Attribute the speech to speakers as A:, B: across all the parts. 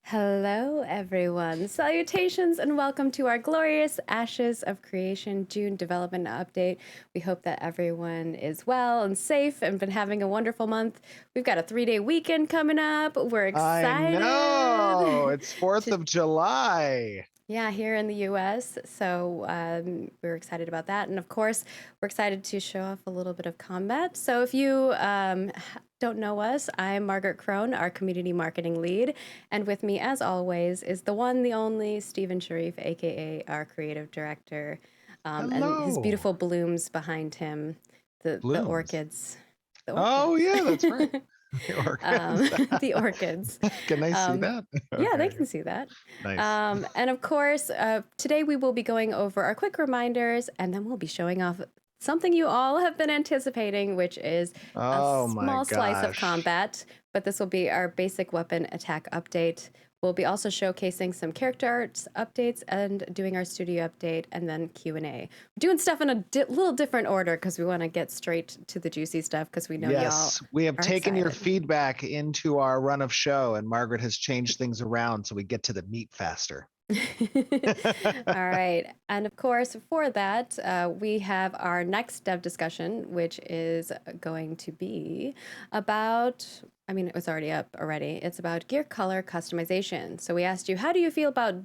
A: Hello, everyone. Salutations and welcome to our glorious Ashes of Creation June development update. We hope that everyone is well and safe and been having a wonderful month. We've got a 3-day weekend coming up. We're
B: I know.
A: excited
B: It's 4th
A: to
B: of July.
A: yeah, here in the US. So we're excited about that. And of course, we're excited to show off a little bit of combat. So if you don't know us, I'm Margaret Crone, our community marketing lead. And with me, as always, is the one, the only Stephen Sharif, AKA our creative director. And his
B: Hello.
A: beautiful blooms behind him, the
B: Blooms.
A: orchids. The
B: Oh,
A: orchids.
B: yeah, that's right. The orchids.
A: The orchids.
B: Can I see
A: Um,
B: that?
A: yeah, they
B: Okay.
A: can see that.
B: Nice.
A: And of course, today we will be going over our quick reminders, and then we'll be showing off something you all have been anticipating, which is a
B: Oh my
A: small slice of
B: gosh.
A: combat. But this will be our basic weapon attack update. We'll be also showcasing some character arts updates and doing our studio update, and then Q&A. We're doing stuff in a little different order because we want to get straight to the juicy stuff because we know y'all
B: Yes, we have
A: are
B: taken your
A: excited.
B: feedback into our run of show, and Margaret has changed things around so we get to the meat faster.
A: All right. And of course, for that, we have our next dev discussion, which is going to be about, I mean, it was already up already. It's about gear color customization. So we asked you, how do you feel about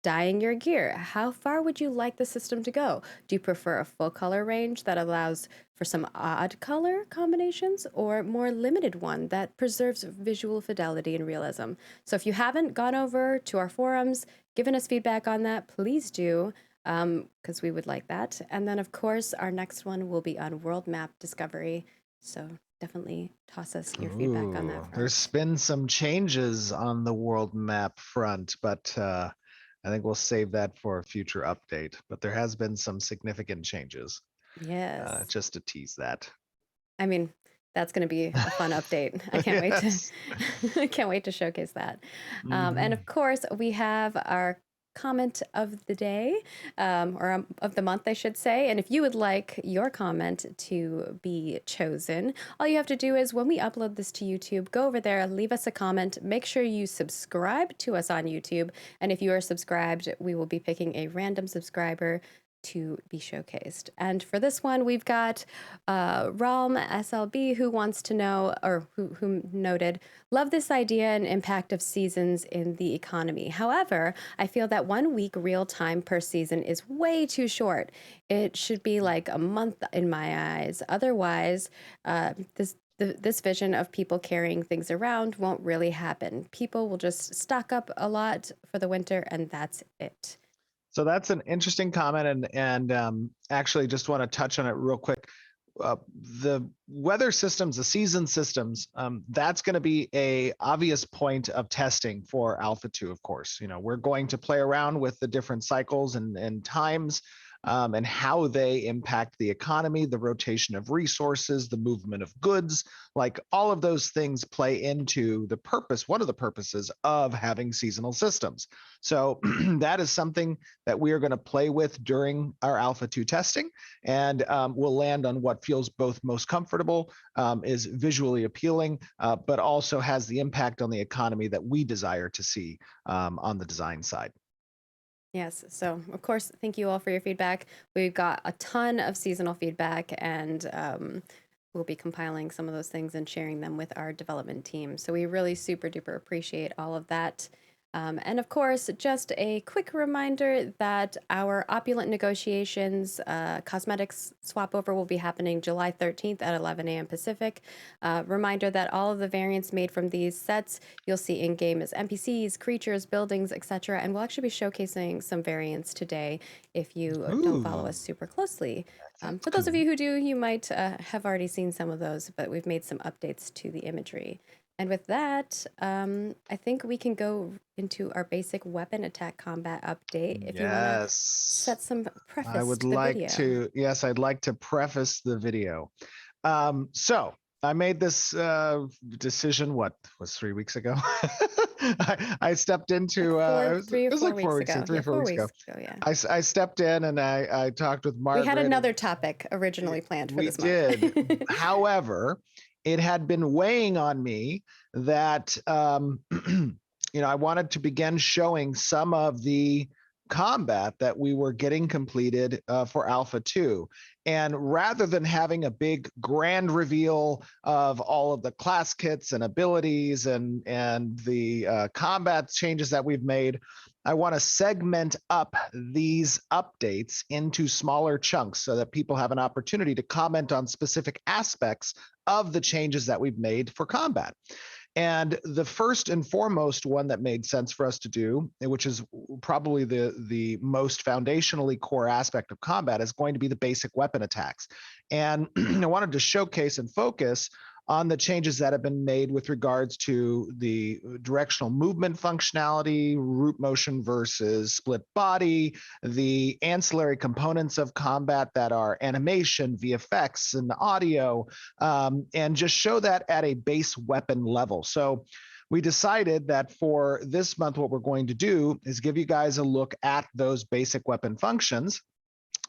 A: dyeing your gear? How far would you like the system to go? Do you prefer a full color range that allows for some odd color combinations, or more limited one that preserves visual fidelity and realism? So if you haven't gone over to our forums, given us feedback on that, please do, because we would like that. And then, of course, our next one will be on world map discovery. So definitely toss us your feedback on that
B: Ooh, there's
A: front.
B: been some changes on the world map front, but I think we'll save that for a future update. But there has been some significant changes,
A: Yes.
B: just to tease that.
A: I mean, that's going to be a fun update. I can't wait to
B: Yes.
A: I can't wait to showcase that. And
B: Hmm.
A: of course, we have our comment of the day, or of the month, I should say. And if you would like your comment to be chosen, all you have to do is when we upload this to YouTube, go over there, leave us a comment. Make sure you subscribe to us on YouTube. And if you are subscribed, we will be picking a random subscriber to be showcased. And for this one, we've got Ralm SLB, who wants to know, or who noted, love this idea and impact of seasons in the economy. However, I feel that 1 week real time per season is way too short. It should be like a month in my eyes. Otherwise, this vision of people carrying things around won't really happen. People will just stock up a lot for the winter, and that's it.
B: So that's an interesting comment, and actually, just want to touch on it real quick. Uh, the weather systems, the season systems, that's going to be a obvious point of testing for Alpha 2, of course. You know, we're going to play around with the different cycles and times, and how they impact the economy, the rotation of resources, the movement of goods. Like all of those things play into the purpose, one of the purposes of having seasonal systems. So that is something that we are going to play with during our Alpha 2 testing, and we'll land on what feels both most comfortable, is visually appealing, but also has the impact on the economy that we desire to see, on the design side.
A: Yes. So, of course, thank you all for your feedback. We've got a ton of seasonal feedback, and we'll be compiling some of those things and sharing them with our development team. So, we really super duper appreciate all of that. And of course, just a quick reminder that our opulent negotiations cosmetics swap over will be happening July 13th at 11 a.m. Pacific. Reminder that all of the variants made from these sets you'll see in game as NPCs, creatures, buildings, etc. And we'll actually be showcasing some variants today if you don't follow us
B: Ooh,
A: super closely.
B: that's
A: For those of
B: cool.
A: you who do, you might have already seen some of those, but we've made some updates to the imagery. And with that, I think we can go into our basic weapon attack combat update if you want to
B: Yes.
A: set some
B: I
A: preface
B: would
A: to the
B: like
A: video.
B: to, yes, I'd like to preface the video. So I made this decision, what was 3 weeks ago? I stepped
A: Like
B: into,
A: four,
B: it
A: three or
B: was
A: four
B: like
A: weeks
B: 4 weeks,
A: ago.
B: three
A: Yeah,
B: or four
A: four
B: weeks ago.
A: weeks ago. Yeah.
B: I stepped in and I talked with
A: We had
B: Margaret, and
A: another topic originally planned for
B: we
A: this month.
B: did. However, it had been weighing on me that I wanted to begin showing some of the combat that we were getting completed for Alpha 2. And rather than having a big grand reveal of all of the class kits and abilities and the combat changes that we've made, I want to segment up these updates into smaller chunks so that people have an opportunity to comment on specific aspects of the changes that we've made for combat. And the first and foremost one that made sense for us to do, which is probably the most foundationally core aspect of combat, is going to be the basic weapon attacks. And I wanted to showcase and focus on the changes that have been made with regards to the directional movement functionality, root motion versus split body, the ancillary components of combat that are animation, VFX, and audio, and just show that at a base weapon level. So we decided that for this month, what we're going to do is give you guys a look at those basic weapon functions.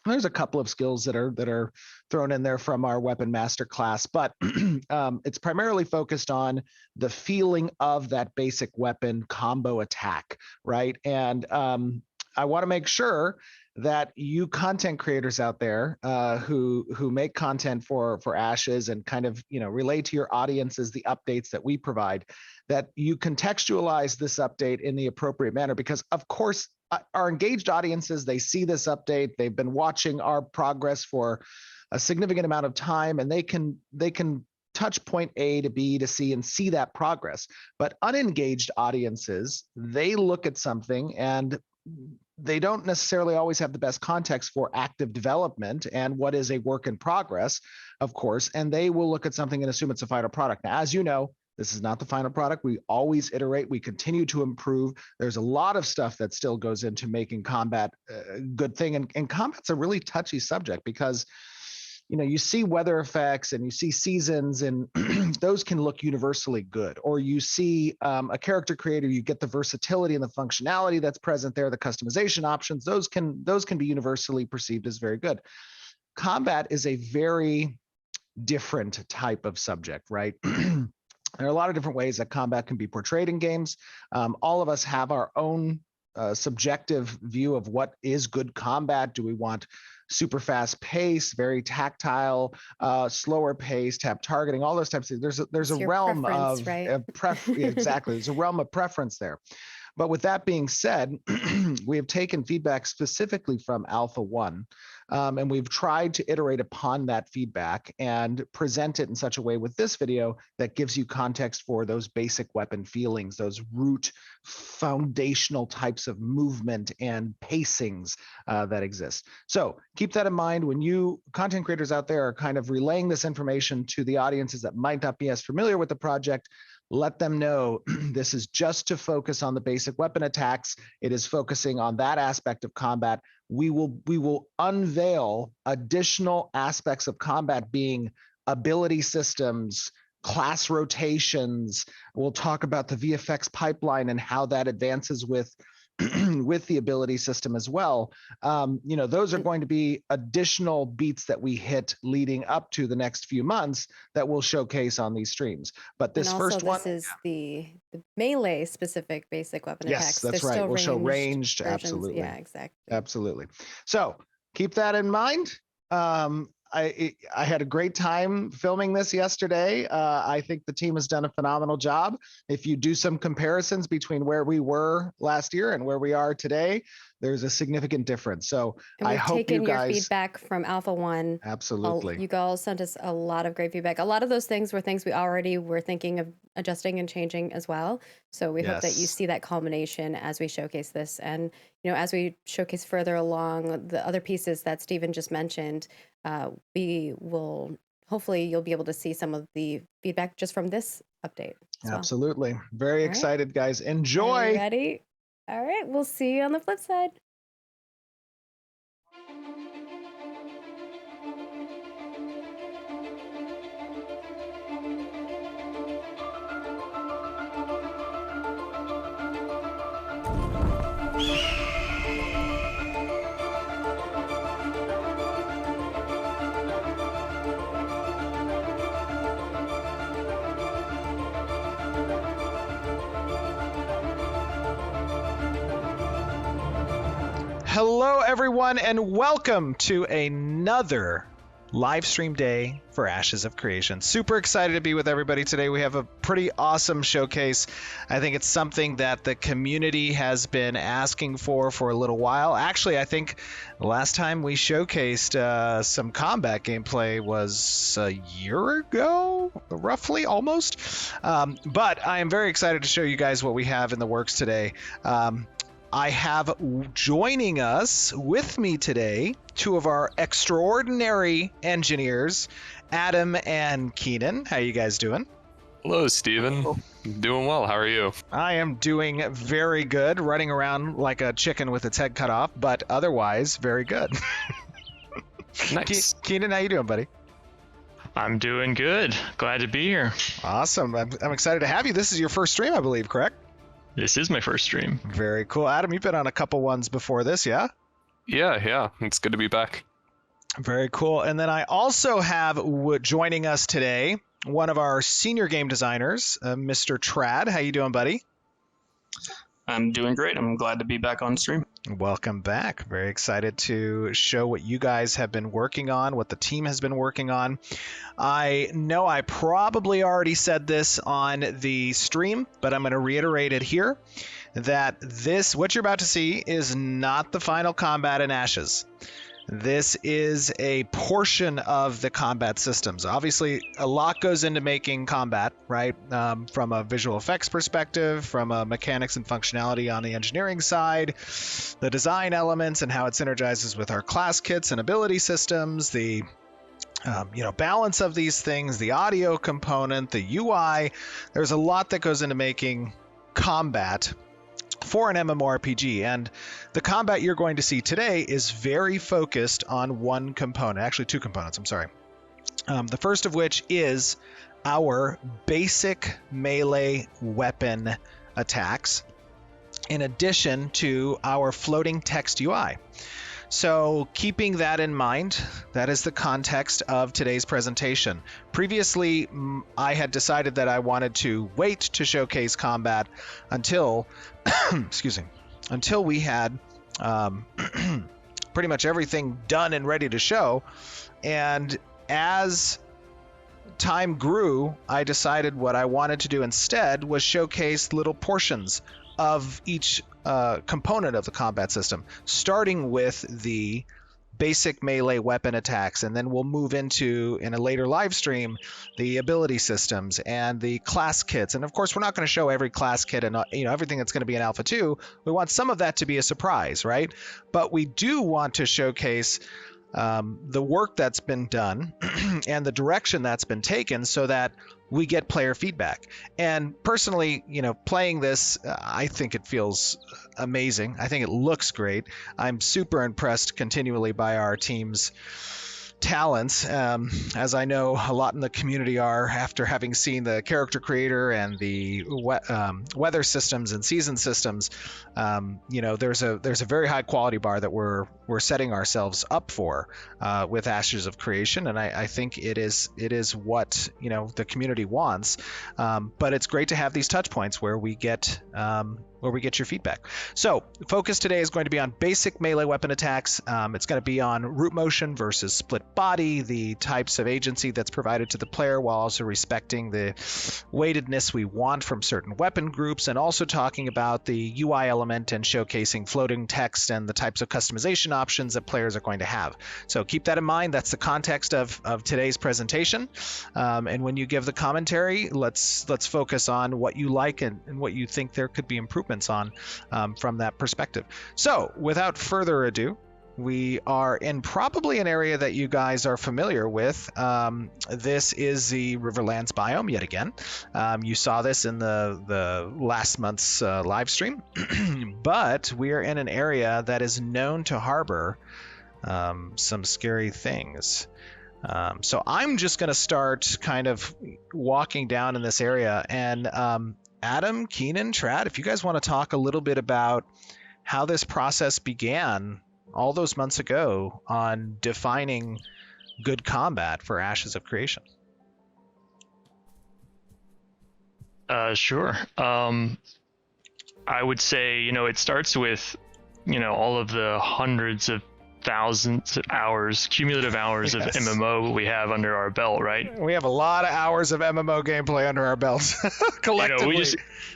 B: There's a couple of skills that are thrown in there from our weapon master class, but it's primarily focused on the feeling of that basic weapon combo attack, right? And I want to make sure that you content creators out there who make content for Ashes and kind of relay to your audiences the updates that we provide, that you contextualize this update in the appropriate manner, because of course our engaged audiences, they see this update, they've been watching our progress for a significant amount of time, and they can touch point A to B to C and see that progress. But unengaged audiences, they look at something and they don't necessarily always have the best context for active development and what is a work in progress, of course, and they will look at something and assume it's a final product. Now, as you know, this is not the final product. We always iterate. We continue to improve. There's a lot of stuff that still goes into making combat a good thing. And combat's a really touchy subject because, you see weather effects and you see seasons, and those can look universally good. Or you see a character creator, you get the versatility and the functionality that's present there, the customization options, those can be universally perceived as very good. Combat is a very different type of subject, right? There are a lot of different ways that combat can be portrayed in games. All of us have our own subjective view of what is good combat. Do we want super fast pace, very tactile, slower pace, tap targeting, all those types of things? There's a realm of
A: right?
B: exactly. There's a realm of preference there. But with that being said, we have taken feedback specifically from Alpha 1, and we've tried to iterate upon that feedback and present it in such a way with this video that gives you context for those basic weapon feelings, those root foundational types of movement and pacings that exist. So keep that in mind when you content creators out there are kind of relaying this information to the audiences that might not be as familiar with the project. Let them know this is just to focus on the basic weapon attacks. It is focusing on that aspect of combat. We will unveil additional aspects of combat, being ability systems, class rotations. We'll talk about the VFX pipeline and how that advances with with the ability system as well. Those are going to be additional beats that we hit leading up to the next few months that we'll showcase on these streams. But this first one,
A: this is the melee specific basic weapon attacks.
B: Yes, that's
A: There's
B: right.
A: still
B: We'll show ranged,
A: versions.
B: absolutely.
A: Yeah, exactly.
B: Absolutely. So keep that in mind. I had a great time filming this yesterday. I think the team has done a phenomenal job. If you do some comparisons between where we were last year and where we are today, there's a significant difference. So I hope you guys.
A: Your feedback from Alpha 1.
B: Absolutely.
A: You guys sent us a lot of great feedback. A lot of those things were things we already were thinking of adjusting and changing as well. So we hope that you see that culmination as we showcase this. And, as we showcase further along the other pieces that Stephen just mentioned, we will, hopefully you'll be able to see some of the feedback just from this update.
B: Absolutely. Very excited, guys. Enjoy.
A: Are you ready? All right. We'll see you on the flip side.
B: Hello, everyone, and welcome to another live stream day for Ashes of Creation. Super excited to be with everybody today. We have a pretty awesome showcase. I think it's something that the community has been asking for a little while. Actually, I think the last time we showcased some combat gameplay was a year ago, roughly, almost. But I am very excited to show you guys what we have in the works today. I have joining us with me today two of our extraordinary engineers, Adam and Keenan. How you guys doing?
C: Hello, Steven. Doing well. How are you?
B: I am doing very good, running around like a chicken with its head cut off, but otherwise very good.
C: Nice.
B: Keenan, how you doing, buddy?
D: I'm doing good. Glad to be here.
B: Awesome. I'm excited to have you. This is your first stream, I believe, correct?
D: This is my first stream.
B: Very cool. Adam, you've been on a couple ones before this, yeah?
C: Yeah. It's good to be back.
B: Very cool. And then I also have joining us today one of our senior game designers, Mr. Trad. How you doing, buddy?
E: I'm doing great. I'm glad to be back on stream.
B: Welcome back. Very excited to show what you guys have been working on, what the team has been working on. I know I probably already said this on the stream, but I'm going to reiterate it here, that what you're about to see is not the final combat in Ashes. This is a portion of the combat systems. Obviously, a lot goes into making combat, right? From a visual effects perspective, from a mechanics and functionality on the engineering side, the design elements and how it synergizes with our class kits and ability systems, the balance of these things, the audio component, the UI. There's a lot that goes into making combat for an MMORPG, and the combat you're going to see today is very focused on one component, actually two components, I'm sorry. The first of which is our basic melee weapon attacks, in addition to our floating text UI. So keeping that in mind, that is the context of today's presentation. Previously, I had decided that I wanted to wait to showcase combat until, until we had pretty much everything done and ready to show. And as time grew, I decided what I wanted to do instead was showcase little portions of each component of the combat system, starting with the basic melee weapon attacks, and then we'll move into, in a later live stream, the ability systems and the class kits. And of course, we're not going to show every class kit and everything that's going to be in Alpha 2. We want some of that to be a surprise, right? But we do want to showcase the work that's been done and the direction that's been taken so that we get player feedback. And personally, playing this, I think it feels amazing. I think it looks great. I'm super impressed continually by our team's talents, as I know a lot in the community are after having seen the character creator and the weather systems and season systems. There's a very high quality bar that we're setting ourselves up for with Ashes of Creation, and I think it is what the community wants. But it's great to have these touch points where we get your feedback. So focus today is going to be on basic melee weapon attacks. It's going to be on root motion versus split body, the types of agency that's provided to the player while also respecting the weightedness we want from certain weapon groups, and also talking about the UI element and showcasing floating text and the types of customization options that players are going to have. So keep that in mind. That's the context of today's presentation. And when you give the commentary, let's focus on what you like and what you think there could be improvements on from that perspective. So without further ado, we are in probably an area that you guys are familiar with. This is the Riverlands biome yet again. You saw this in the last month's live stream, but we are in an area that is known to harbor some scary things. So I'm just going to start kind of walking down in this area, and Adam, Keenan, Trad, if you guys want to talk a little bit about how this process began all those months ago on defining good combat for Ashes of Creation.
D: Sure. I would say, it starts with all of the hundreds of thousands of hours, cumulative hours
B: Yes.
D: of MMO we have under our belt, right?
B: We have a lot of hours of MMO gameplay under our belts collectively.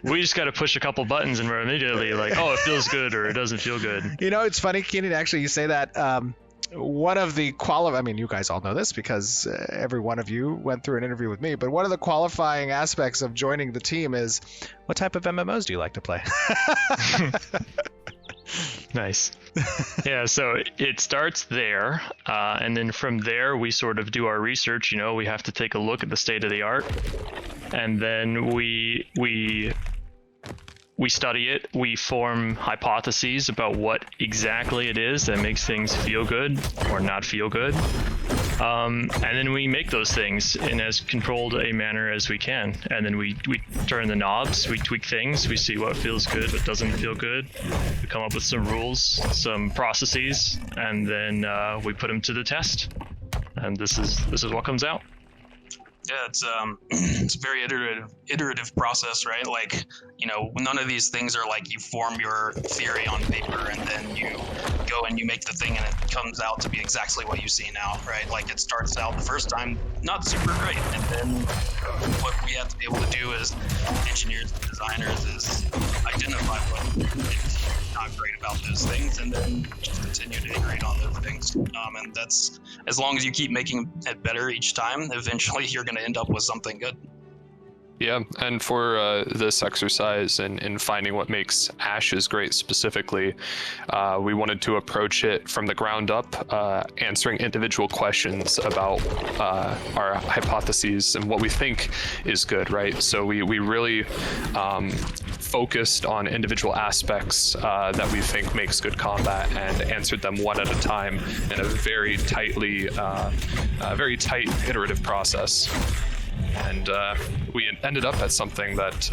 D: We just got to push a couple buttons and we're immediately like, oh, it feels good or it doesn't feel good.
B: It's funny, Keenan, actually, you say that. One of the you guys all know this because every one of you went through an interview with me, but one of the qualifying aspects of joining the team is, what type of MMOs do you like to play?
D: Nice. Yeah, so it starts there, and then from there we sort of do our research. We have to take a look at the state of the art, and then we study it. We form hypotheses about what exactly it is that makes things feel good or not feel good, and then we make those things in as controlled a manner as we can. And then we turn the knobs, we tweak things, we see what feels good, what doesn't feel good. We come up with some rules, some processes, and then we put them to the test. And this is what comes out.
E: Yeah, it's it's a very iterative process, right? Like, none of these things are like you form your theory on paper and then you go and you make the thing and it comes out to be exactly what you see now, right? Like, it starts out the first time not super great, and then what we have to be able to do as engineers and designers is identify what is not great about those things and then just continue to iterate on those things. And that's, as long as you keep making it better each time, eventually you're going to end up with something good.
C: Yeah, and for this exercise and in finding what makes Ashes great specifically, we wanted to approach it from the ground up, answering individual questions about our hypotheses and what we think is good, right? So we really focused on individual aspects that we think makes good combat and answered them one at a time in a very tight iterative process. And we ended up at something that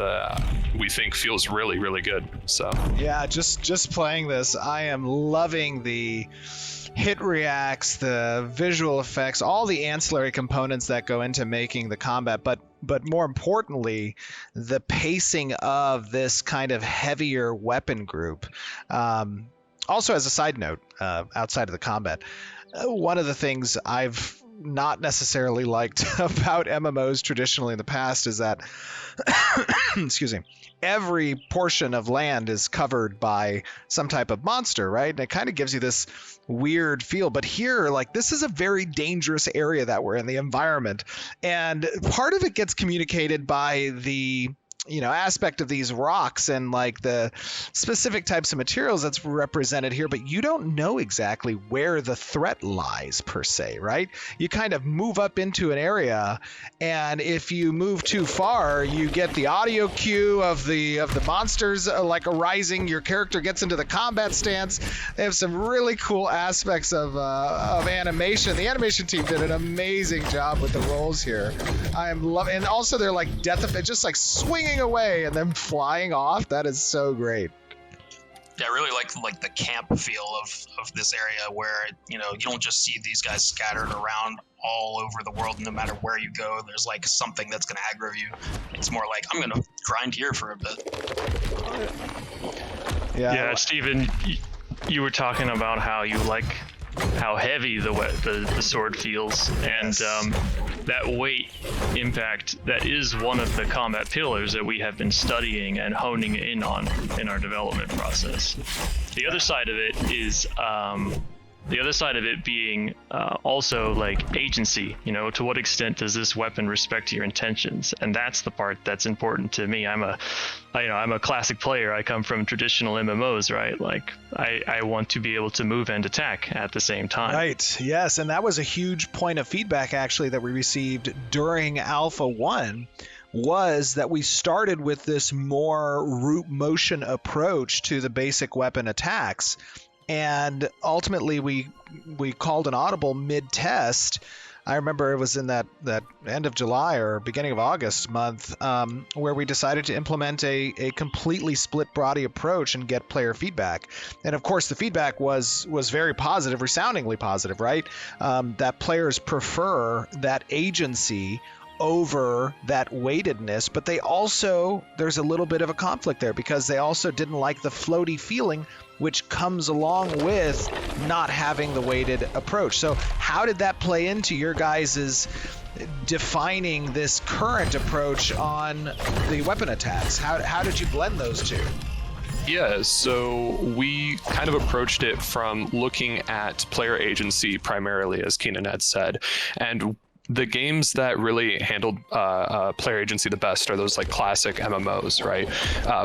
C: we think feels really, really good. So
B: Yeah, just playing this, I am loving the hit reacts, the visual effects, all the ancillary components that go into making the combat, but more importantly, the pacing of this kind of heavier weapon group. Also, as a side note, outside of the combat, one of the things I've not necessarily liked about MMOs traditionally in the past is that excuse me, every portion of land is covered by some type of monster, right? And it kind of gives you this weird feel. But here, like, this is a very dangerous area that we're in, the environment, and part of it gets communicated by the aspect of these rocks and like the specific types of materials that's represented here, but you don't know exactly where the threat lies per se, right? You kind of move up into an area, and if you move too far, you get the audio cue of the monsters like arising. Your character gets into the combat stance. They have some really cool aspects of animation. The animation team did an amazing job with the rolls here. I am loving, and also they're like death effect, just like swinging away and then flying off. That is so great.
E: Yeah, I really like the camp feel of this area where, you don't just see these guys scattered around all over the world. No matter where you go, there's like something that's going to aggro you. It's more like, I'm going to grind here for a bit.
D: Yeah, Steven, you were talking about how you like how heavy the sword feels, and that weight impact, that is one of the combat pillars that we have been studying and honing in on in our development process. The other side of it is being also like agency. To what extent does this weapon respect your intentions? And that's the part that's important to me. I'm a classic player. I come from traditional MMOs, right? Like I want to be able to move and attack at the same time.
B: Right. Yes, and that was a huge point of feedback actually that we received during Alpha 1, was that we started with this more root motion approach to the basic weapon attacks. And ultimately, we called an audible mid-test. I remember it was in that end of July or beginning of August month, where we decided to implement a completely split body approach and get player feedback. And of course, the feedback was very positive, resoundingly positive, right? That players prefer that agency over that weightedness, but there's a little bit of a conflict there because they also didn't like the floaty feeling which comes along with not having the weighted approach. So how did that play into your guys's defining this current approach on the weapon attacks? How did you blend those two?
C: Yeah, so we kind of approached it from looking at player agency primarily, as Keenan had said, and the games that really handled player agency the best are those like classic MMOs, right?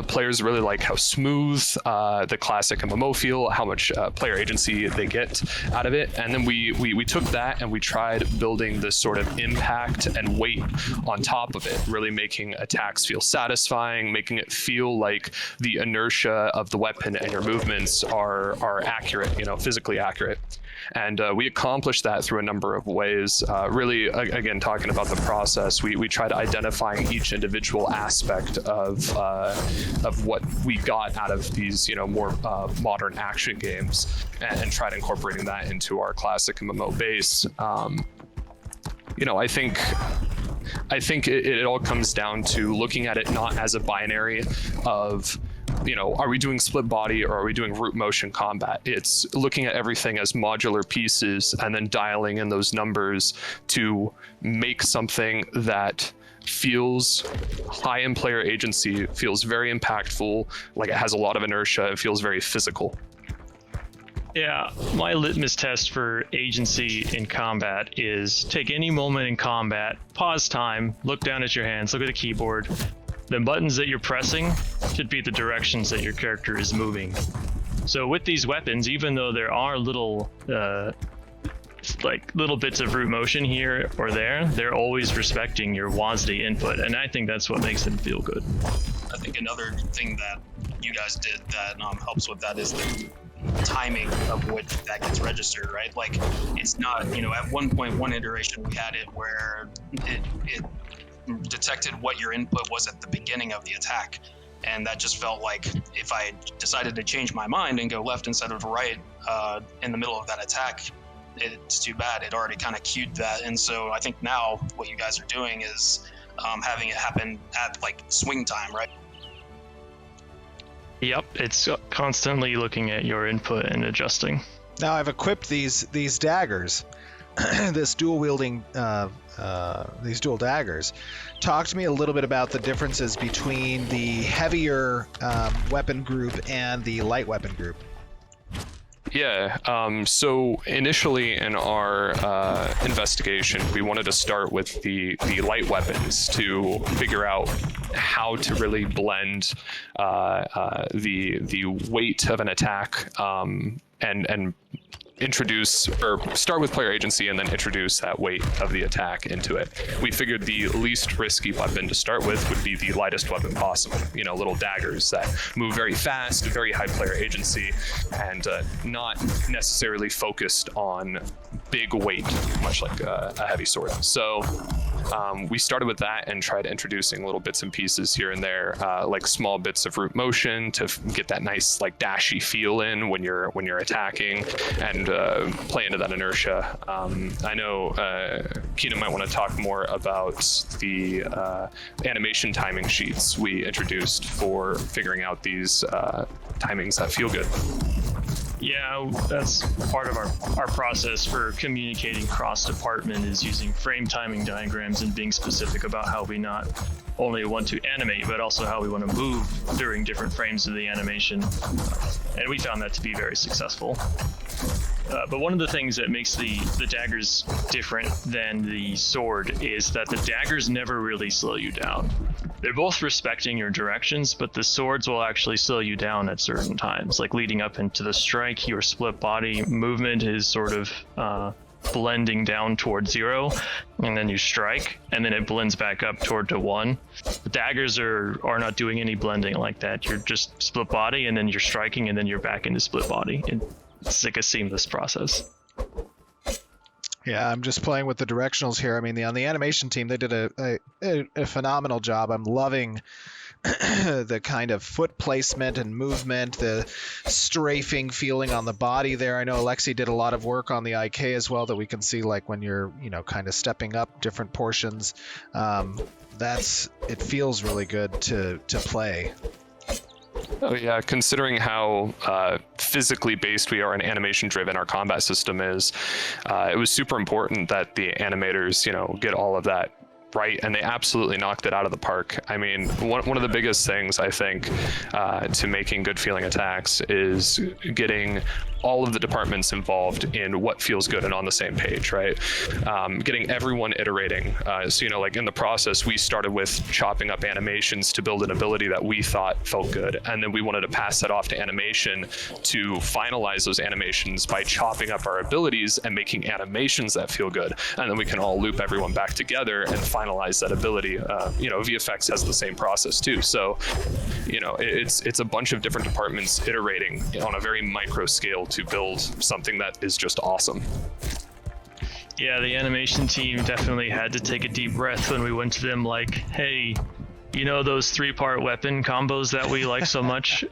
C: Players really like how smooth the classic MMO feel, how much player agency they get out of it. And then we took that and we tried building this sort of impact and weight on top of it, really making attacks feel satisfying, making it feel like the inertia of the weapon and your movements are accurate, physically accurate. And we accomplished that through a number of ways. Really, again, talking about the process, we tried identifying each individual aspect of what we got out of these, more modern action games, and tried incorporating that into our classic MMO base. I think it all comes down to looking at it not as a binary of, are we doing split body or are we doing root motion combat? It's looking at everything as modular pieces and then dialing in those numbers to make something that feels high in player agency, feels very impactful, like it has a lot of inertia, it feels very physical.
D: Yeah, my litmus test for agency in combat is take any moment in combat, pause time, look down at your hands, look at the keyboard. The buttons that you're pressing should be the directions that your character is moving. So with these weapons, even though there are little bits of root motion here or there, they're always respecting your WASD input, and I think that's what makes them feel good.
E: I think another thing that you guys did that helps with that is the timing of which that gets registered, right? Like, it's not, at 1.1 iteration we had it where it detected what your input was at the beginning of the attack, and that just felt like if I decided to change my mind and go left instead of right in the middle of that attack, it's too bad. It already kind of queued that. And so I think now what you guys are doing is having it happen at like swing time, right?
D: Yep, it's constantly looking at your input and adjusting.
B: Now I've equipped these daggers, this dual wielding, these dual daggers. Talk to me a little bit about the differences between the heavier weapon group and the light weapon group.
C: Yeah, so initially in our investigation, we wanted to start with the light weapons to figure out how to really blend the weight of an attack and introduce, or start with player agency and then introduce that weight of the attack into it. We figured the least risky weapon to start with would be the lightest weapon possible, little daggers that move very fast, very high player agency, and not necessarily focused on big weight, much like a heavy sword. So we started with that and tried introducing little bits and pieces here and there, like small bits of root motion to get that nice like dashy feel in when you're attacking, and play into that inertia. I know Keenan might want to talk more about the animation timing sheets we introduced for figuring out these timings that feel good.
D: Yeah, that's part of our process for communicating cross-department is using frame timing diagrams and being specific about how we not only want to animate, but also how we want to move during different frames of the animation. And we found that to be very successful. But one of the things that makes the daggers different than the sword is that the daggers never really slow you down. They're both respecting your directions, but the swords will actually slow you down at certain times. Like leading up into the strike, your split body movement is sort of blending down toward 0, and then you strike, and then it blends back up toward to 1. The daggers are not doing any blending like that. You're just split body, and then you're striking, and then you're back into split body. It's like a seamless process.
B: Yeah, I'm just playing with the directionals here. I mean, on the animation team, they did a phenomenal job. I'm loving the kind of foot placement and movement, the strafing feeling on the body there. I know Alexi did a lot of work on the IK as well that we can see, like when you're, kind of stepping up different portions. It feels really good to play.
C: Oh yeah, considering how physically based we are and animation driven our combat system is, it was super important that the animators, get all of that right, and they absolutely knocked it out of the park. I mean, one of the biggest things I think to making good feeling attacks is getting all of the departments involved in what feels good and on the same page, right? Getting everyone iterating. So, like in the process, we started with chopping up animations to build an ability that we thought felt good. And then we wanted to pass that off to animation to finalize those animations by chopping up our abilities and making animations that feel good. And then we can all loop everyone back together and finalize that ability. VFX has the same process too. So, it's a bunch of different departments iterating on a very micro scale to build something that is just awesome.
D: Yeah, the animation team definitely had to take a deep breath when we went to them like, hey, those 3-part weapon combos that we like so much?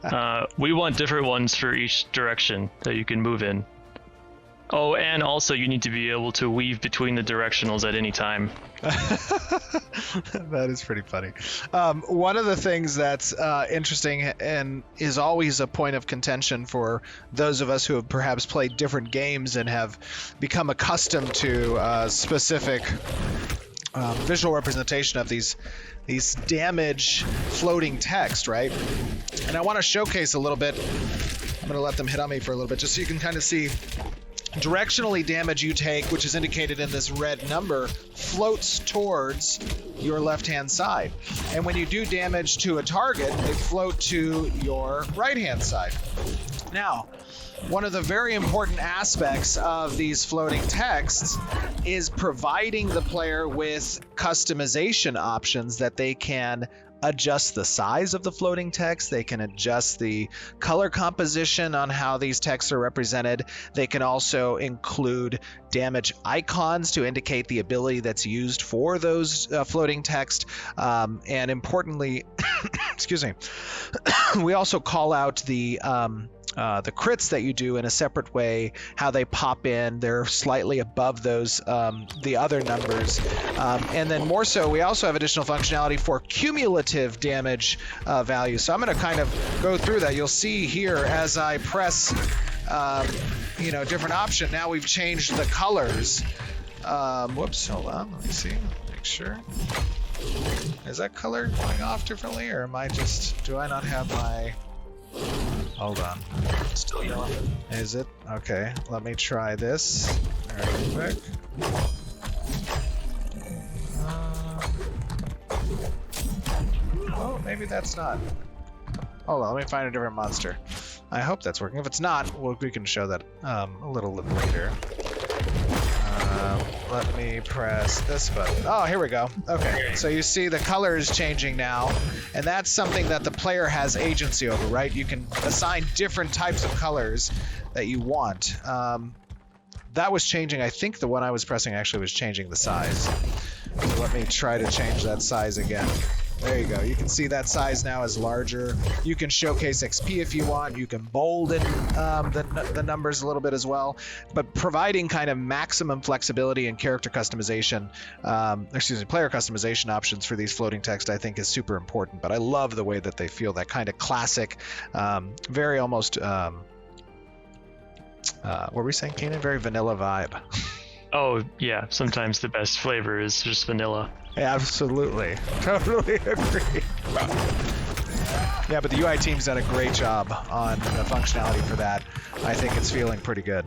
D: We want different ones for each direction that you can move in. Oh, and also you need to be able to weave between the directionals at any time.
B: That is pretty funny. One of the things that's interesting and is always a point of contention for those of us who have perhaps played different games and have become accustomed to specific visual representation of these damage floating text, right? And I want to showcase a little bit. I'm going to let them hit on me for a little bit just so you can kind of see. Directionally, damage you take, which is indicated in this red number, floats towards your left-hand side. And when you do damage to a target, they float to your right-hand side. Now, one of the very important aspects of these floating texts is providing the player with customization options that they can adjust the size of the floating text. They can adjust the color composition on how these texts are represented. They can also include damage icons to indicate the ability that's used for those floating text. And importantly, excuse me, we also call out the crits that you do in a separate way, how they pop in. They're slightly above those, the other numbers. And then more so, we also have additional functionality for cumulative damage value. So I'm going to kind of go through that. You'll see here as I press, different option. Now we've changed the colors. Whoops, hold on. Let me see. Make sure. Is that color going off differently, or do I not have my... Hold on.
E: Still yellow.
B: Is it? Okay, let me try this very quick. Oh, maybe that's not. Hold on, let me find a different monster. I hope that's working. If it's not, we can show that a little later. Let me press this button. Oh, here we go. Okay, so you see the color is changing now, and that's something that the player has agency over, right? You can assign different types of colors that you want. That was changing. I think the one I was pressing actually was changing the size. So let me try to change that size again. There you go. You can see that size now is larger. You can showcase XP if you want. You can bold in the numbers a little bit as well. But providing kind of maximum flexibility and character customization, player customization options for these floating text, I think is super important. But I love the way that they feel, that kind of classic, very almost, what were we saying, Keenan? Very vanilla vibe.
D: Oh, yeah. Sometimes the best flavor is just vanilla.
B: Absolutely. Totally agree. Yeah, but the UI team's done a great job on the functionality for that. I think it's feeling pretty good.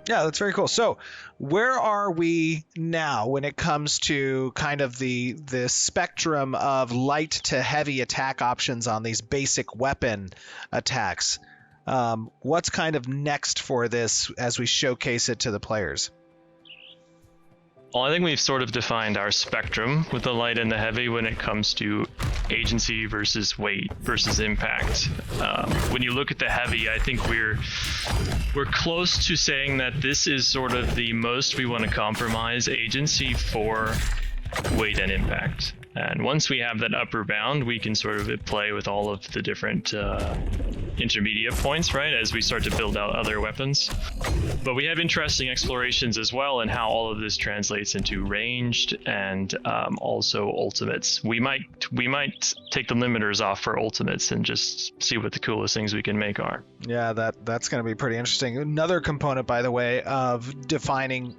B: Yeah, that's very cool. So where are we now when it comes to kind of the spectrum of light to heavy attack options on these basic weapon attacks? What's kind of next for this as we showcase it to the players?
D: Well, I think we've sort of defined our spectrum with the light and the heavy when it comes to agency versus weight versus impact. When you look at the heavy, I think we're close to saying that this is sort of the most we want to compromise agency for weight and impact. And once we have that upper bound, we can sort of play with all of the different intermediate points, right, as we start to build out other weapons. But we have interesting explorations as well in how all of this translates into ranged and also ultimates. We might take the limiters off for ultimates and just see what the coolest things we can make are.
B: Yeah, that's going to be pretty interesting. Another component, by the way, of defining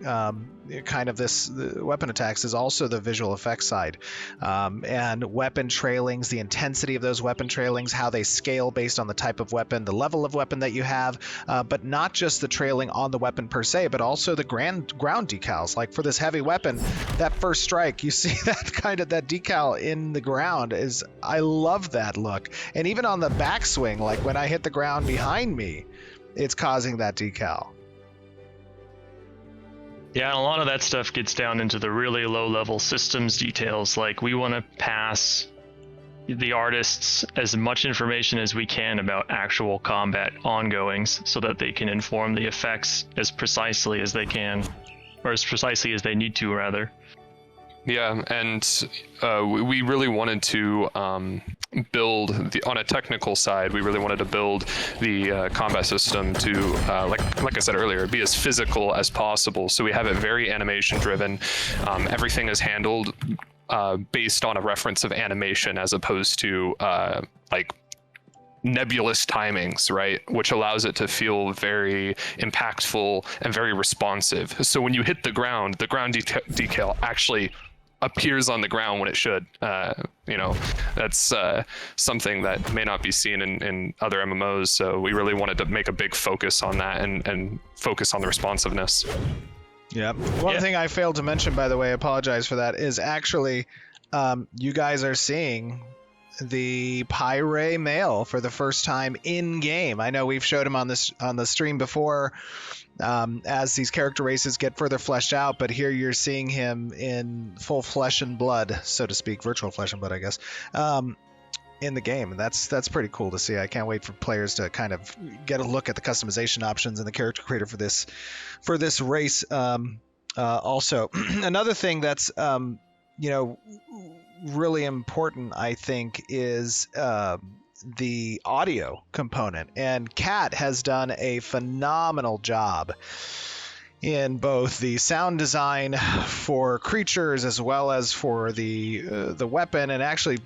B: kind of the weapon attacks is also the visual effects side, and weapon trailings, the intensity of those weapon trailings, how they scale based on the type of weapon, the level of weapon that you have, but not just the trailing on the weapon per se, but also the ground decals. Like for this heavy weapon, that first strike, you see that that decal in the ground I love that look. And even on the backswing, like when I hit the ground behind me, it's causing that decal.
D: Yeah, and a lot of that stuff gets down into the really low-level systems details. Like, we want to pass the artists as much information as we can about actual combat ongoings so that they can inform the effects as precisely as they can, or as precisely as they need to, rather.
C: Yeah, and we really wanted to build on a technical side. We really wanted to build the combat system to, like I said earlier, be as physical as possible. So we have it very animation driven. Everything is handled based on a reference of animation as opposed to like nebulous timings, right? Which allows it to feel very impactful and very responsive. So when you hit the ground decal actually appears on the ground when it should. That's something that may not be seen in other MMOs. So we really wanted to make a big focus on that and focus on the responsiveness.
B: Yeah. One thing I failed to mention, by the way, apologize for that, is actually you guys are seeing the Pyre male for the first time in game. I know we've showed him on the stream before as these character races get further fleshed out, but here you're seeing him in full flesh and blood, so to speak, virtual flesh and blood, I guess, in the game. And that's pretty cool to see. I can't wait for players to kind of get a look at the customization options and the character creator for this race. Also, another thing that's really important, I think, is the audio component. And Kat has done a phenomenal job in both the sound design for creatures as well as for the weapon. And actually,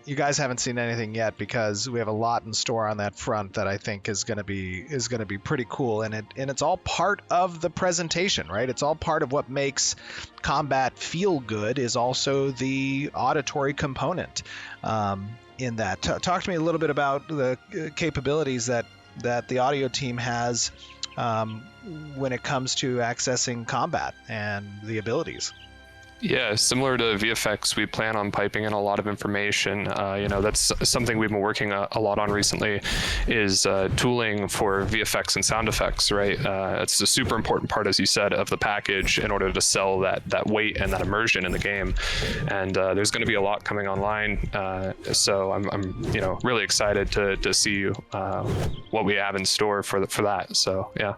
B: you guys haven't seen anything yet because we have a lot in store on that front that I think is going to be pretty cool. And it's all part of the presentation, right? It's all part of what makes combat feel good, is also the auditory component in that. Talk to me a little bit about the capabilities that the audio team has when it comes to accessing combat and the abilities.
C: Yeah, similar to VFX, we plan on piping in a lot of information. That's something we've been working a lot on recently, is tooling for VFX and sound effects, right? It's a super important part, as you said, of the package in order to sell that weight and that immersion in the game. And there's going to be a lot coming online. So I'm really excited to see what we have in store for that. So yeah.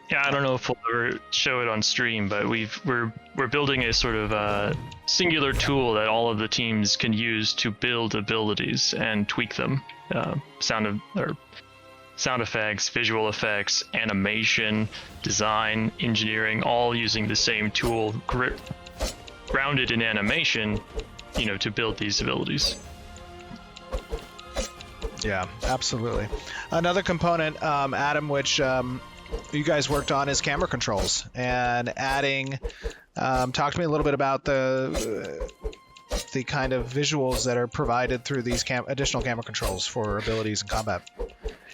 D: Yeah, I don't know if we'll ever show it on stream, but we're building a sort of singular tool that all of the teams can use to build abilities and tweak them. Sound effects, visual effects, animation, design, engineering, all using the same tool, grounded in animation, to build these abilities. Yeah,
B: absolutely. Another component, Adam, which you guys worked on, is camera controls and adding. Talk to me a little bit about the kind of visuals that are provided through these additional camera controls for abilities in combat.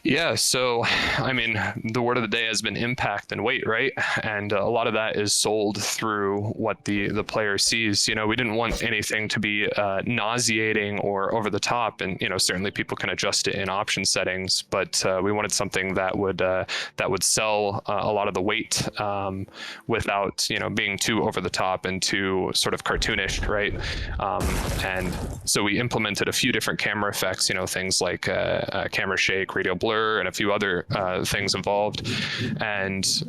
C: Yeah, so I mean, the word of the day has been impact and weight, right? And a lot of that is sold through what the player sees. We didn't want anything to be nauseating or over the top, and certainly people can adjust it in option settings, but we wanted something that would sell a lot of the weight without being too over the top and too sort of cartoonish, right? And so we implemented a few different camera effects, things like camera shake, radial blur, blur and a few other things involved, and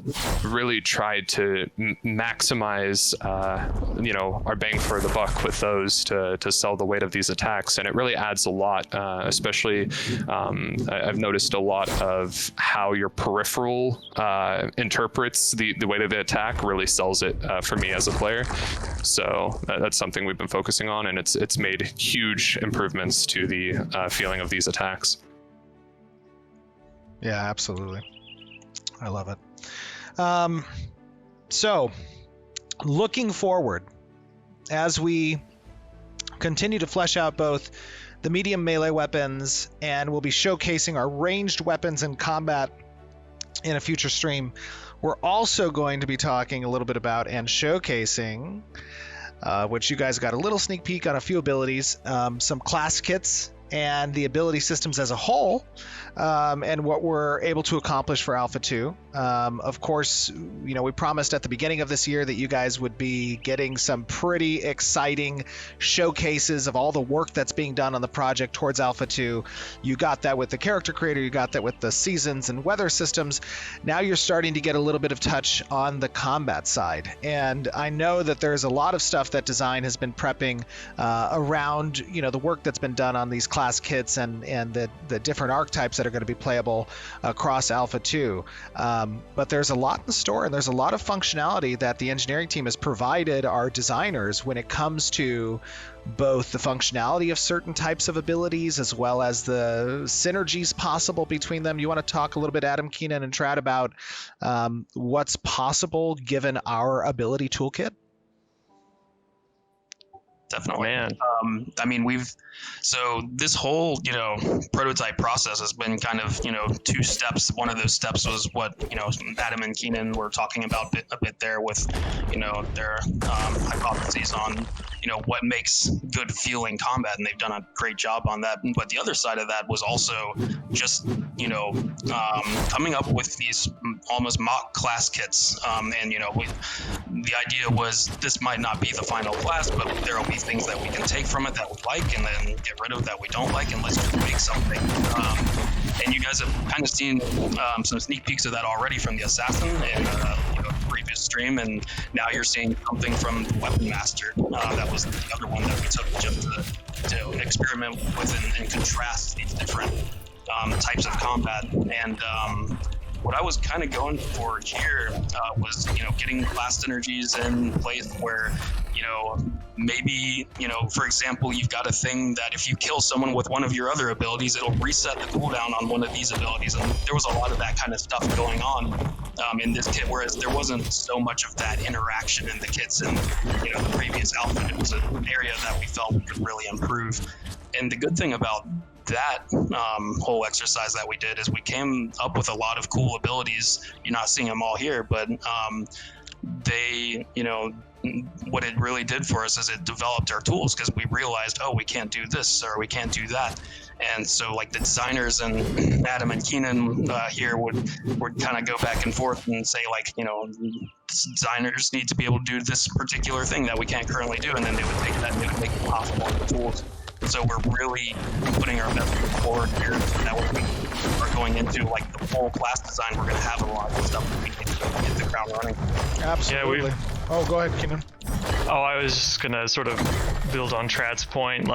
C: really tried to maximize our bang for the buck with those to sell the weight of these attacks. And it really adds a lot, especially I've noticed a lot of how your peripheral interprets the way that they attack really sells it for me as a player. So that's something we've been focusing on, and it's made huge improvements to the feeling of these attacks.
B: Yeah, absolutely. I love it. So looking forward, as we continue to flesh out both the medium melee weapons, and we'll be showcasing our ranged weapons in combat in a future stream, we're also going to be talking a little bit about and showcasing, which you guys got a little sneak peek on a few abilities, some class kits and the ability systems as a whole, and what we're able to accomplish for Alpha 2. Of course, we promised at the beginning of this year that you guys would be getting some pretty exciting showcases of all the work that's being done on the project towards Alpha 2. You got that with the character creator, you got that with the seasons and weather systems. Now you're starting to get a little bit of touch on the combat side. And I know that there's a lot of stuff that design has been prepping around, the work that's been done on these class kits and the different archetypes that are going to be playable across Alpha 2. But there's a lot in the store, and there's a lot of functionality that the engineering team has provided our designers when it comes to both the functionality of certain types of abilities as well as the synergies possible between them. You want to talk a little bit, Adam, Keenan, and Trad, about what's possible given our ability toolkit?
E: Definitely.
D: Man.
E: So this whole, prototype process has been kind of, 2 steps. One of those steps was what, Adam and Keenan were talking about a bit there with, their hypotheses on, what makes good feeling combat. And they've done a great job on that. But the other side of that was also just, coming up with these almost mock class kits. The idea was this might not be the final class, but there will be things that we can take from it that we like and then get rid of that we don't like, and let's just make something. And you guys have kind of seen some sneak peeks of that already from the Assassin in the previous stream, and now you're seeing something from the Weapon Master. That was the other one that we took just to experiment with and contrast these different types of combat. And what I was kind of going for here was, getting class synergies in place where, maybe, for example, you've got a thing that if you kill someone with one of your other abilities, it'll reset the cooldown on one of these abilities. And there was a lot of that kind of stuff going on in this kit, whereas there wasn't so much of that interaction in the kits in, the previous alpha. It was an area that we felt we could really improve. And the good thing about that whole exercise that we did is we came up with a lot of cool abilities. You're not seeing them all here, but they, what it really did for us is it developed our tools, because we realized, we can't do this or we can't do that. And so like the designers and Adam and Keenan here would kind of go back and forth and say designers need to be able to do this particular thing that we can't currently do. And then they would take that and they would make it possible in the tools. So we're really putting our best foot forward here. So that when we are going into the full class design, we're going to have a lot of stuff that we need to hit the ground running.
B: Absolutely. Yeah, go ahead, Keenan.
D: I was just gonna sort of build on Trad's point.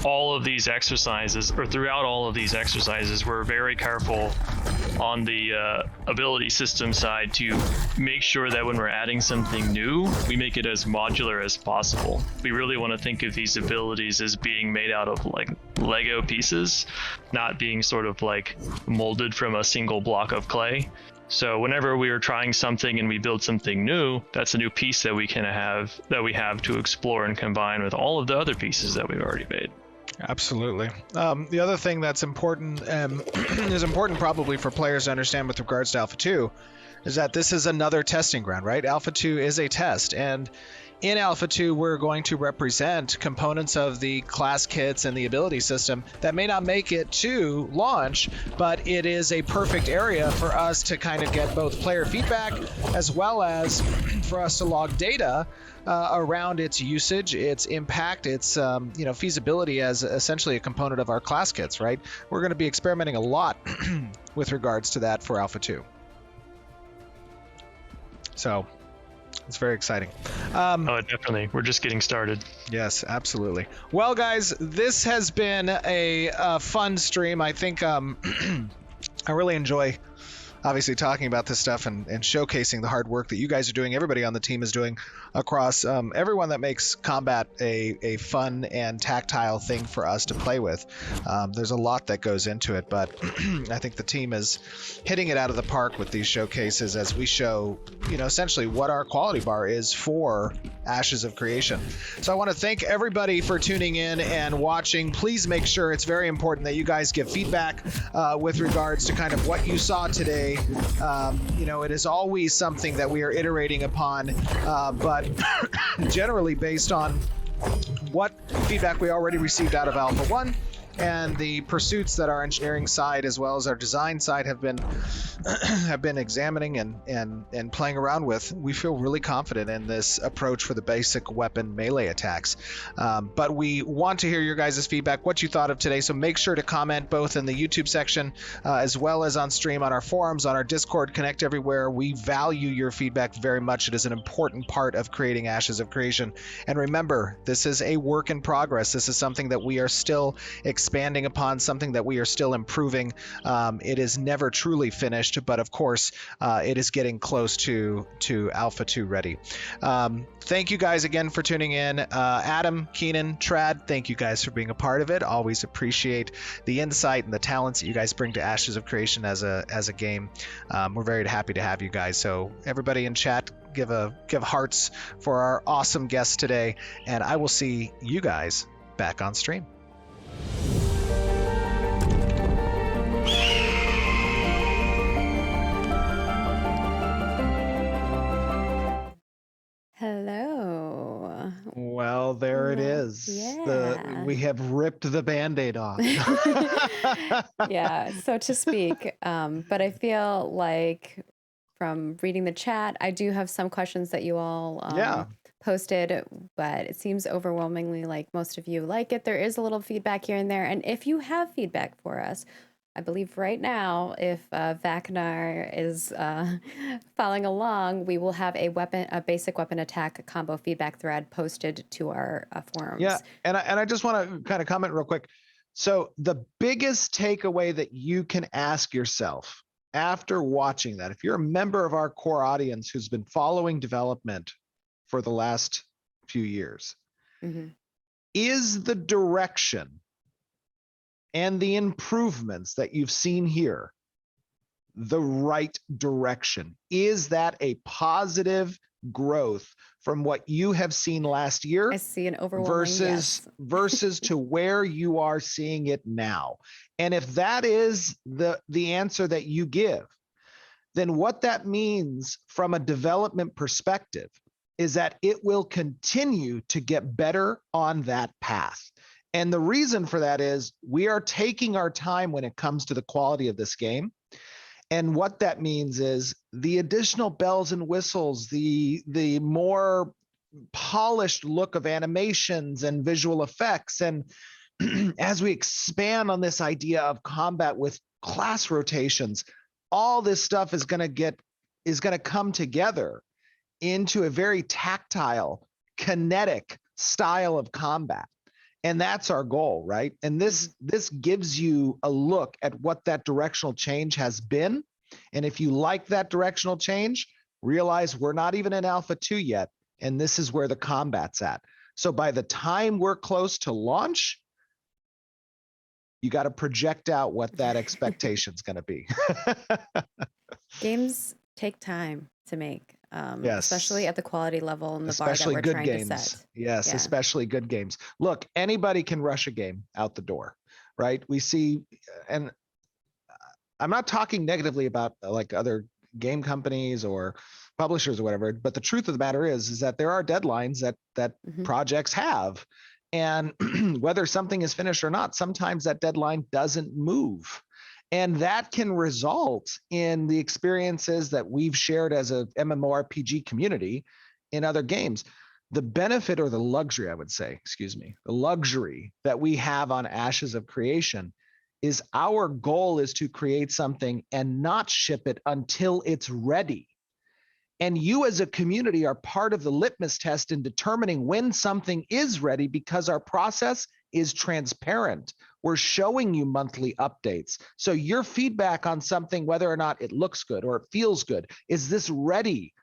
D: All of these exercises, or throughout all of these exercises, we're very careful on the ability system side to make sure that when we're adding something new, we make it as modular as possible. We really want to think of these abilities as being made out of Lego pieces, not being sort of molded from a single block of clay. So whenever we are trying something and we build something new, that's a new piece that we have to explore and combine with all of the other pieces that we've already made.
B: Absolutely. The other thing that's important, is important probably for players to understand with regards to Alpha 2, is that this is another testing ground, right? Alpha 2 is a test, and in Alpha 2, we're going to represent components of the class kits and the ability system that may not make it to launch, but it is a perfect area for us to kind of get both player feedback as well as for us to log data around its usage, its impact, its feasibility as essentially a component of our class kits, right? We're going to be experimenting a lot with regards to that for Alpha 2. So it's very exciting.
D: Oh, definitely. We're just getting started.
B: Yes, absolutely. Well, guys, this has been a fun stream. I think I really enjoy obviously talking about this stuff and showcasing the hard work that you guys are doing, everybody on the team is doing across everyone that makes combat a fun and tactile thing for us to play with. There's a lot that goes into it, but I think the team is hitting it out of the park with these showcases as we show, essentially what our quality bar is for Ashes of Creation. So I want to thank everybody for tuning in and watching. Please make sure, it's very important that you guys give feedback with regards to kind of what you saw today. It is always something that we are iterating upon, but generally based on what feedback we already received out of Alpha 1 and the pursuits that our engineering side as well as our design side have been examining and playing around with. We feel really confident in this approach for the basic weapon melee attacks. But we want to hear your guys' feedback, what you thought of today. So make sure to comment both in the YouTube section as well as on stream, on our forums, on our Discord, Connect Everywhere. We value your feedback very much. It is an important part of creating Ashes of Creation. And remember, this is a work in progress. This is something that we are still expanding upon, something that we are still improving. It is never truly finished, but of course, it is getting close to Alpha 2 ready. Thank you guys again for tuning in. Adam, Keenan, Trad, thank you guys for being a part of it. Always appreciate the insight and the talents that you guys bring to Ashes of Creation as a game. We're very happy to have you guys. So everybody in chat, give hearts for our awesome guests today, and I will see you guys back on stream.
A: Hello.
B: Well, there it
A: Well,
B: is.
A: yeah.
B: We have ripped the Band-Aid off.
A: Yeah, so to speak. But I feel like from reading the chat, I do have some questions that you all
B: Yeah.
A: posted, but it seems overwhelmingly like most of you like it. There is a little feedback here and there. And if you have feedback for us, I believe right now, if Vaknar is following along, we will have a basic weapon attack combo feedback thread posted to our forums.
B: Yeah, and I just want to kind of comment real quick. So the biggest takeaway that you can ask yourself after watching that, if you're a member of our core audience who's been following development for the last few years,
A: Mhm.
B: is the direction and the improvements that you've seen here the right direction? Is that a positive growth from what you have seen last year
A: I see an overwhelming yes.
B: versus to where you are seeing it now? And if that is the answer that you give, then what that means from a development perspective is that it will continue to get better on that path. And the reason for that is we are taking our time when it comes to the quality of this game. And what that means is the additional bells and whistles, the more polished look of animations and visual effects. And as we expand on this idea of combat with class rotations, all this stuff is going to come together into a very tactile, kinetic style of combat. And that's our goal, right? And this gives you a look at what that directional change has been. And if you like that directional change, realize we're not even in Alpha 2 yet. And this is where the combat's at. So by the time we're close to launch, you got to project out what that expectation's going to be.
A: Games take time to make,
B: Yes.
A: especially at the quality level and the
B: Especially
A: bar that we're
B: good
A: trying
B: games.
A: to set.
B: Yes,
A: Yeah.
B: especially good games. Look, anybody can rush a game out the door, right? We see, and I'm not talking negatively about like other game companies or publishers or whatever. But the truth of the matter is that there are deadlines that
A: Mhm.
B: projects have. And whether something is finished or not, sometimes that deadline doesn't move. And that can result in the experiences that we've shared as a MMORPG community in other games. The benefit or the luxury, I would say, excuse me, the luxury that we have on Ashes of Creation is our goal is to create something and not ship it until it's ready. And you as a community are part of the litmus test in determining when something is ready because our process is transparent. We're showing you monthly updates. So your feedback on something, whether or not it looks good or it feels good, is this ready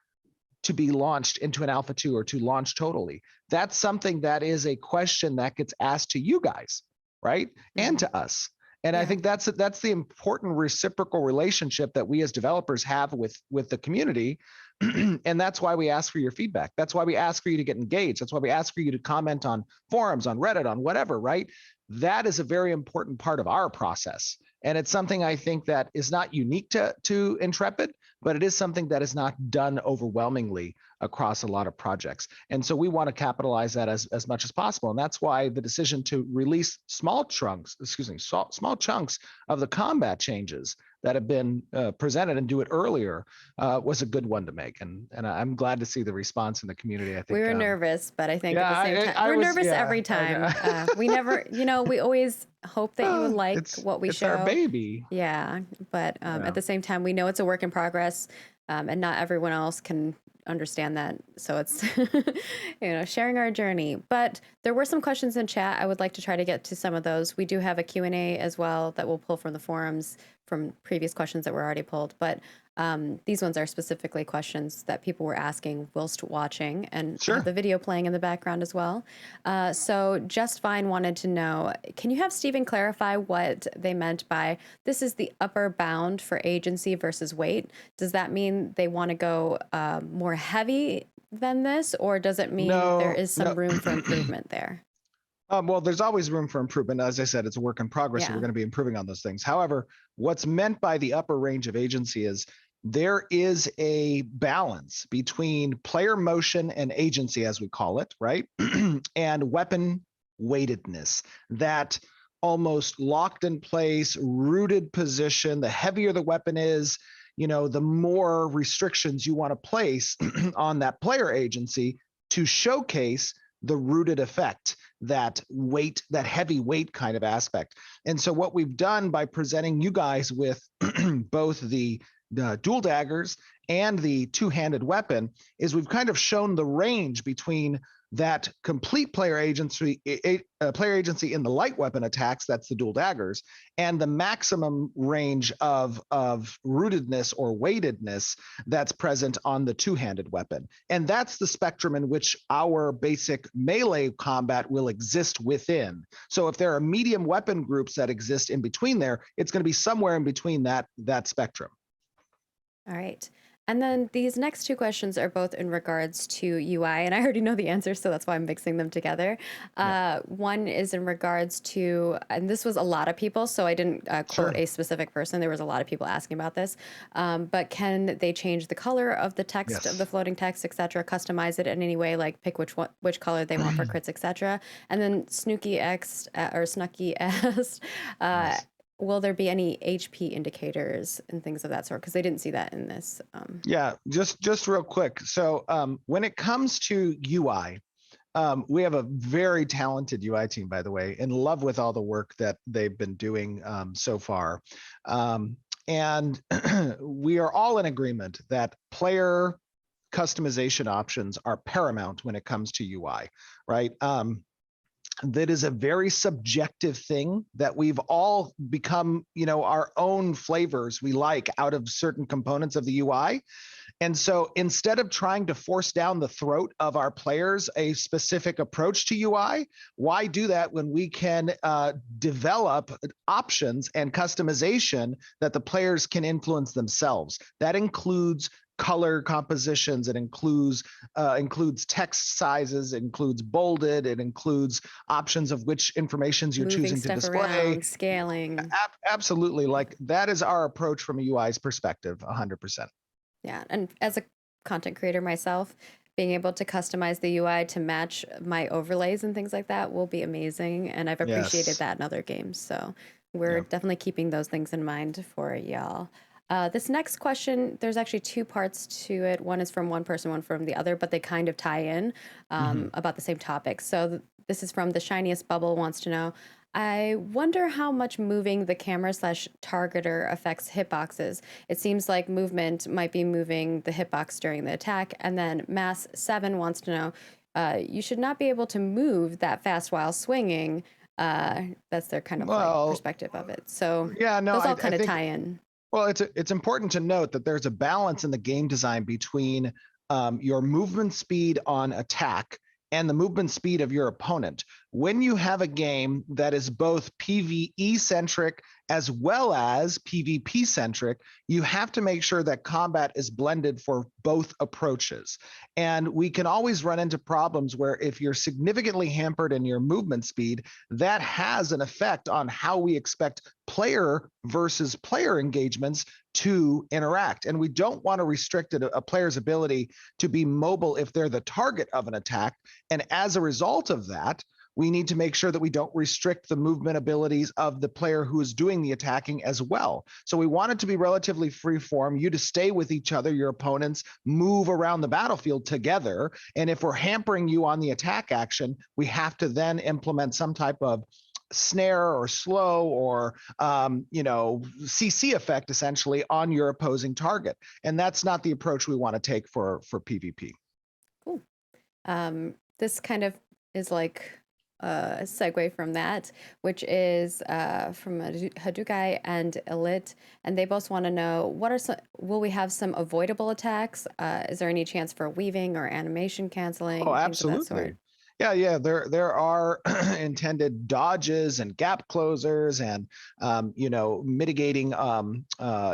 B: to be launched into an alpha 2 or to launch totally? That's something that is a question that gets asked to you guys, right? And to us. And I
A: Yeah.
B: think that's the important reciprocal relationship that we as developers have with the community. And that's why we ask for your feedback. That's why we ask for you to get engaged. That's why we ask for you to comment on forums, on Reddit, on whatever, right? That is a very important part of our process. And it's something I think that is not unique to Intrepid, but it is something that is not done overwhelmingly across a lot of projects. And so we want to capitalize that as much as possible. And that's why the decision to release small chunks of the combat changes that have been presented and do it earlier was a good one to make. And I'm glad to see the response in the community. I think
A: We were nervous, but I think
B: yeah,
A: at the same time,
B: I
A: we're
B: was-
A: nervous
B: yeah,
A: every
B: I
A: time.
B: know.
A: We never, we always hope that you would like
B: It's-
A: what we
B: it's
A: show.
B: our baby.
A: Yeah, but
B: Yeah.
A: at the same time, we know it's a work in progress, and not everyone else can understand that. So it's, sharing our journey. But there were some questions in chat. I would like to try to get to some of those. We do have a Q&A as well that we'll pull from the forums from previous questions that were already pulled. But these ones are specifically questions that people were asking whilst watching, and
B: Sure.
A: have the video playing in the background as well. So Just Fine wanted to know, can you have Stephen clarify what they meant by this is the upper bound for agency versus weight? Does that mean they want to go more heavy than this, or does it mean there is some
B: No.
A: room for improvement there?
B: Well, there's always room for improvement. As I said, it's a work in progress, so
A: Yeah.
B: we're going to be improving on those things. However, what's meant by the upper range of agency is there is a balance between player motion and agency, as we call it, right? And weapon weightedness, that almost locked in place, rooted position. The heavier the weapon is, the more restrictions you want to place on that player agency to showcase the rooted effect, that weight, that heavy weight kind of aspect. And so what we've done by presenting you guys with both the dual daggers and the two-handed weapon is we've kind of shown the range between that complete player agency in the light weapon attacks, that's the dual daggers, and the maximum range of rootedness or weightedness that's present on the two-handed weapon. And that's the spectrum in which our basic melee combat will exist within. So if there are medium weapon groups that exist in between there, it's going to be somewhere in between that spectrum.
A: All right. And then these next two questions are both in regards to UI, and I already know the answer, so that's why I'm mixing them together. One is in regards to, and this was a lot of people, so I didn't quote
B: Sure.
A: a specific person. There was a lot of people asking about this. But can they change the color of the text,
B: Yes.
A: of the floating text, etc., customize it in any way, like pick which color they want for crits, etc.? And then Snooky X or Snucky asked,
B: Yes.
A: will there be any HP indicators and things of that sort? Because they didn't see that in this.
B: Yeah, just real quick. So when it comes to UI, we have a very talented UI team, by the way, in love with all the work that they've been doing so far. And we are all in agreement that player customization options are paramount when it comes to UI, right? That is a very subjective thing that we've all become, our own flavors we like out of certain components of the UI. And so instead of trying to force down the throat of our players a specific approach to UI, why do that when we can develop options and customization that the players can influence themselves? That includes color compositions, it includes text sizes, it includes bolded, it includes options of which informations you're
A: Moving
B: choosing to
A: stuff
B: display.
A: around, scaling.
B: Absolutely, like that is our approach from a UI's perspective, 100%.
A: Yeah, and as a content creator myself, being able to customize the UI to match my overlays and things like that will be amazing. And I've appreciated
B: Yes.
A: that in other games. So we're
B: Yeah.
A: definitely keeping those things in mind for y'all. This next question, there's actually two parts to it. One is from one person, one from the other, but they kind of tie in about the same topic. So this is from the Shiniest Bubble wants to know, I wonder how much moving the camera slash targeter affects hitboxes. It seems like movement might be moving the hitbox during the attack. And then Mass7 wants to know, you should not be able to move that fast while swinging. That's their kind of like
B: Well,
A: perspective of it. So
B: yeah, no,
A: those all
B: I
A: kind of
B: think
A: tie in.
B: well, it's important to note that there's a balance in the game design between your movement speed on attack and the movement speed of your opponent. When you have a game that is both PvE centric as well as PvP centric, you have to make sure that combat is blended for both approaches. And we can always run into problems where if you're significantly hampered in your movement speed, that has an effect on how we expect player versus player engagements to interact. And we don't want to restrict a player's ability to be mobile if they're the target of an attack. And as a result of that, we need to make sure that we don't restrict the movement abilities of the player who is doing the attacking as well. So we want it to be relatively free form, you to stay with each other, your opponents, move around the battlefield together. And if we're hampering you on the attack action, we have to then implement some type of snare or slow or CC effect essentially on your opposing target. And that's not the approach we want to take for PvP.
A: Cool. This kind of is like a segue from that, which is from Hadukai and Elit, and they both want to know, what are some, will we have some avoidable attacks? Is there any chance for weaving or animation canceling?
B: Oh,
A: things of that
B: absolutely.
A: sort?
B: Yeah, there are intended dodges and gap closers and mitigating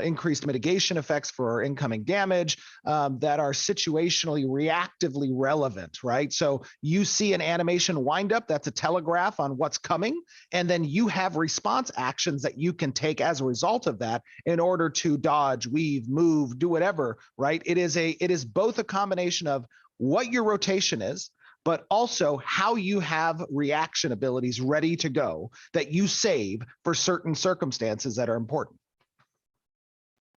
B: increased mitigation effects for incoming damage that are situationally reactively relevant, right? So you see an animation wind up, that's a telegraph on what's coming, and then you have response actions that you can take as a result of that in order to dodge, weave, move, do whatever, right? It is both a combination of what your rotation is, but also how you have reaction abilities ready to go that you save for certain circumstances that are important.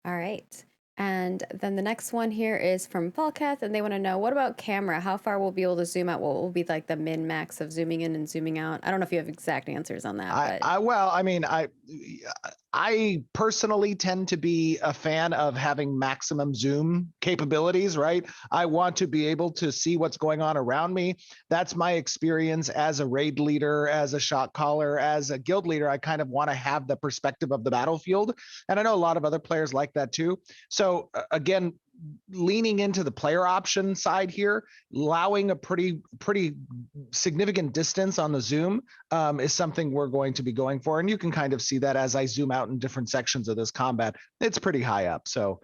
A: All right. And then the next one here is from Paulcath, and they want to know, what about camera? How far we'll be able to zoom out? What will be like the min max of zooming in and zooming out? I don't know if you have exact answers on that.
B: I personally tend to be a fan of having maximum zoom capabilities, right? I want to be able to see what's going on around me. That's my experience as a raid leader, as a shot caller, as a guild leader. I kind of want to have the perspective of the battlefield. And I know a lot of other players like that too. So again, leaning into the player option side here, allowing a pretty significant distance on the zoom is something we're going to be going for. And you can kind of see that as I zoom out in different sections of this combat. It's pretty high up. So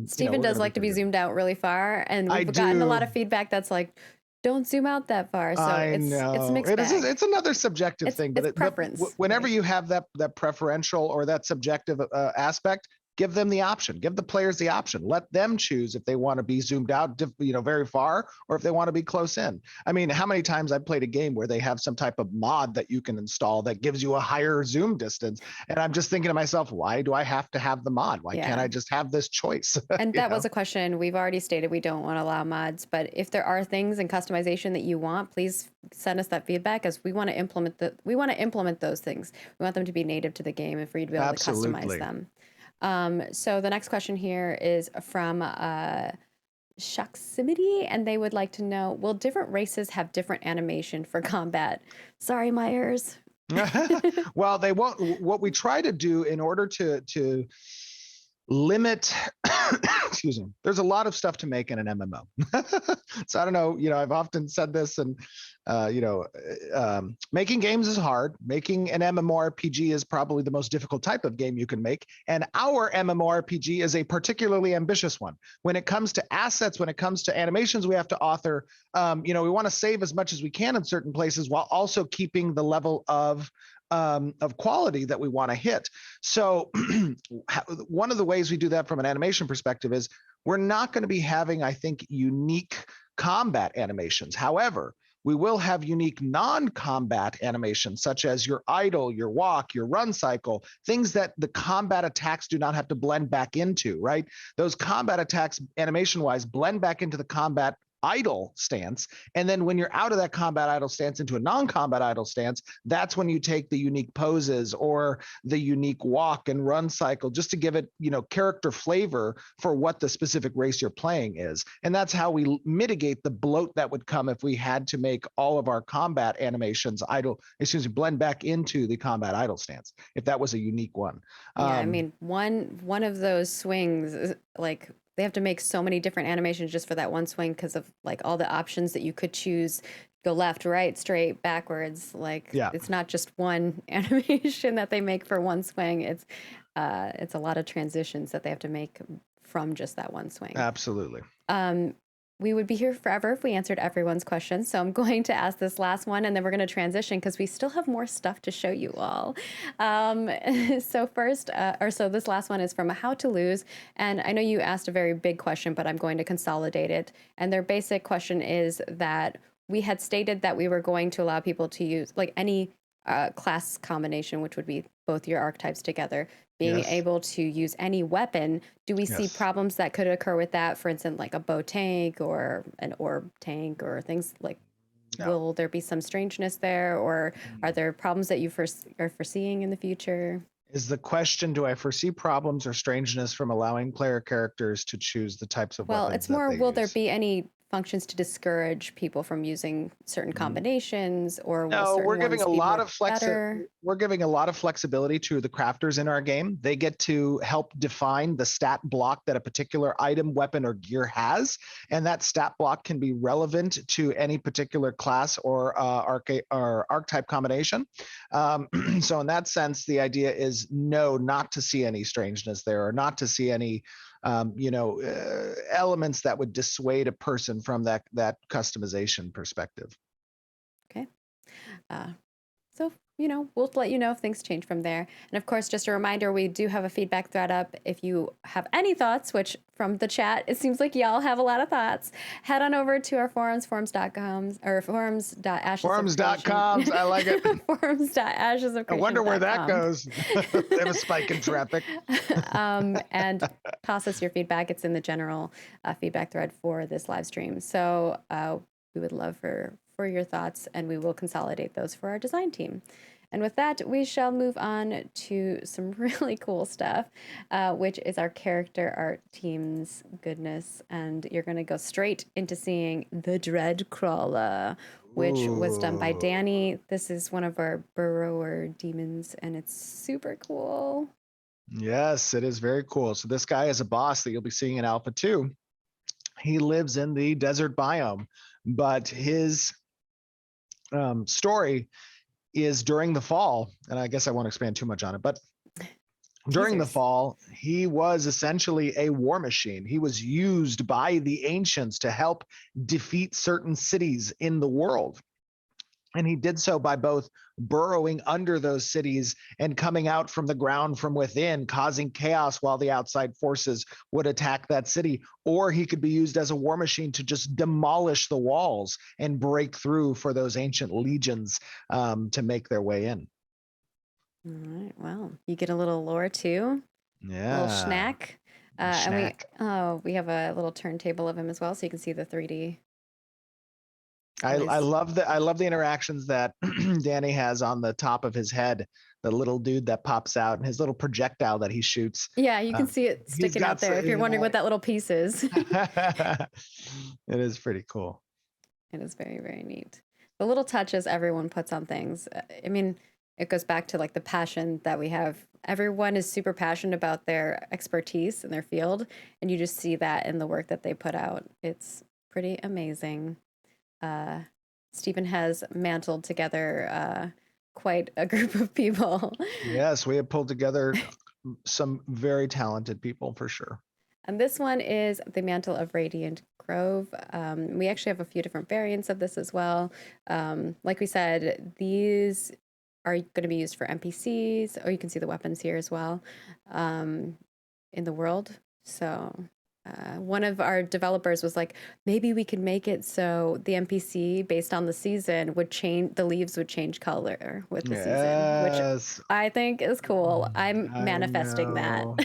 A: Stephen does like to be zoomed out really far. And we've gotten a lot of feedback that's like, don't zoom out that far. So it's a mixed bag.
B: It's another subjective thing, but
A: preference.
B: Whenever you have that preferential or that subjective aspect, give them the option, give the players the option, let them choose if they want to be zoomed out, very far, or if they want to be close in. I mean, how many times I've played a game where they have some type of mod that you can install that gives you a higher zoom distance. And I'm just thinking to myself, why do I have to have the mod? Why can't I just have this choice?
A: And that was a question we've already stated. We don't want to allow mods, but if there are things in customization that you want, please send us that feedback, as we want to implement those things. We want them to be native to the game and for you to be able to customize them. So the next question here is from Shoximity, and they would like to know, will different races have different animation for combat? Sorry, Myers.
B: Well, they won't. What we try to do in order to limit excuse me, there's a lot of stuff to make in an MMO. So I don't know, I've often said this, and making games is hard. Making an MMORPG is probably the most difficult type of game you can make. And our MMORPG is a particularly ambitious one. When it comes to assets, when it comes to animations we have to author, we want to save as much as we can in certain places while also keeping the level of quality that we want to hit. So one of the ways we do that from an animation perspective is we're not going to be having, I think, unique combat animations. However, we will have unique non-combat animations, such as your idle, your walk, your run cycle, things that the combat attacks do not have to blend back into, right? Those combat attacks, animation-wise, blend back into the combat idle stance. And then when you're out of that combat idle stance into a non-combat idle stance, that's when you take the unique poses or the unique walk and run cycle, just to give it, character flavor for what the specific race you're playing is. And that's how we mitigate the bloat that would come if we had to make all of our combat animations blend back into the combat idle stance, if that was a unique one.
A: Yeah, I mean, one of those swings is like they have to make so many different animations just for that one swing because of like all the options that you could choose, go left, right, straight, backwards. Like it's not just one animation that they make for one swing. It's a lot of transitions that they have to make from just that one swing.
B: Absolutely.
A: We would be here forever if we answered everyone's questions. So I'm going to ask this last one and then we're going to transition because we still have more stuff to show you all. So this last one is from How to Lose. And I know you asked a very big question, but I'm going to consolidate it. And their basic question is that we had stated that we were going to allow people to use like any class combination, which would be both your archetypes together, being able to use any weapon. Do we see problems that could occur with that? For instance, like a bow tank or an orb tank or things like, will there be some strangeness there? Or are there problems that you are foreseeing in the future?
B: Is the question, do I foresee problems or strangeness from allowing player characters to choose the types of weapons?
A: Well, it's more, will there be any functions to discourage people from using certain combinations, or
B: no, we're giving a lot of flexibility to the crafters in our game. They get to help define the stat block that a particular item, weapon, or gear has, and that stat block can be relevant to any particular class or archetype combination. So in that sense, the idea is not to see any strangeness there, or not to see any elements that would dissuade a person from that customization perspective.
A: Okay. So, we'll let you know if things change from there. And of course, just a reminder, we do have a feedback thread up. If you have any thoughts, which from the chat, it seems like y'all have a lot of thoughts, head on over to our forums, forums.com or forums.ashes.
B: Forums.com. I like it.
A: Forums.ashesofcreation.com.
B: I wonder where that goes. They have a spike in traffic.
A: And toss us your feedback. It's in the general feedback thread for this live stream. So we would love for your thoughts, and we will consolidate those for our design team. And with that, we shall move on to some really cool stuff, which is our character art team's goodness. And you're going to go straight into seeing the Dreadcrawler, which was done by Danny. This is one of our burrower demons, and it's super cool.
B: Yes, it is very cool. So this guy is a boss that you'll be seeing in Alpha 2. He lives in the desert biome, but his story is during the fall, and I guess I won't expand too much on it, but during the fall, he was essentially a war machine. He was used by the ancients to help defeat certain cities in the world. And he did so by both burrowing under those cities and coming out from the ground from within, causing chaos while the outside forces would attack that city. Or he could be used as a war machine to just demolish the walls and break through for those ancient legions to make their way in.
A: All right. Well, you get a little lore too.
B: Yeah.
A: A little snack. And we have a little turntable of him as well, so you can see the 3D.
B: I love the interactions that Danny has on the top of his head, the little dude that pops out and his little projectile that he shoots.
A: Yeah, you can see it sticking out there if you're wondering what that little piece is.
B: It is pretty cool.
A: It is very, very neat. The little touches everyone puts on things. I mean, it goes back to like the passion that we have. Everyone is super passionate about their expertise in their field, and you just see that in the work that they put out. It's pretty amazing. Stephen has mantled together quite a group of people.
B: Yes, we have pulled together some very talented people for sure.
A: And this one is the Mantle of Radiant Grove. We actually have a few different variants of this as well. Like we said, these are going to be used for NPCs, or you can see the weapons here as well in the world. So one of our developers was like, maybe we could make it so the NPC based on the season would change, the leaves would change color with the season, which
B: Yes.
A: I think is cool. I'm
B: I
A: manifesting
B: know,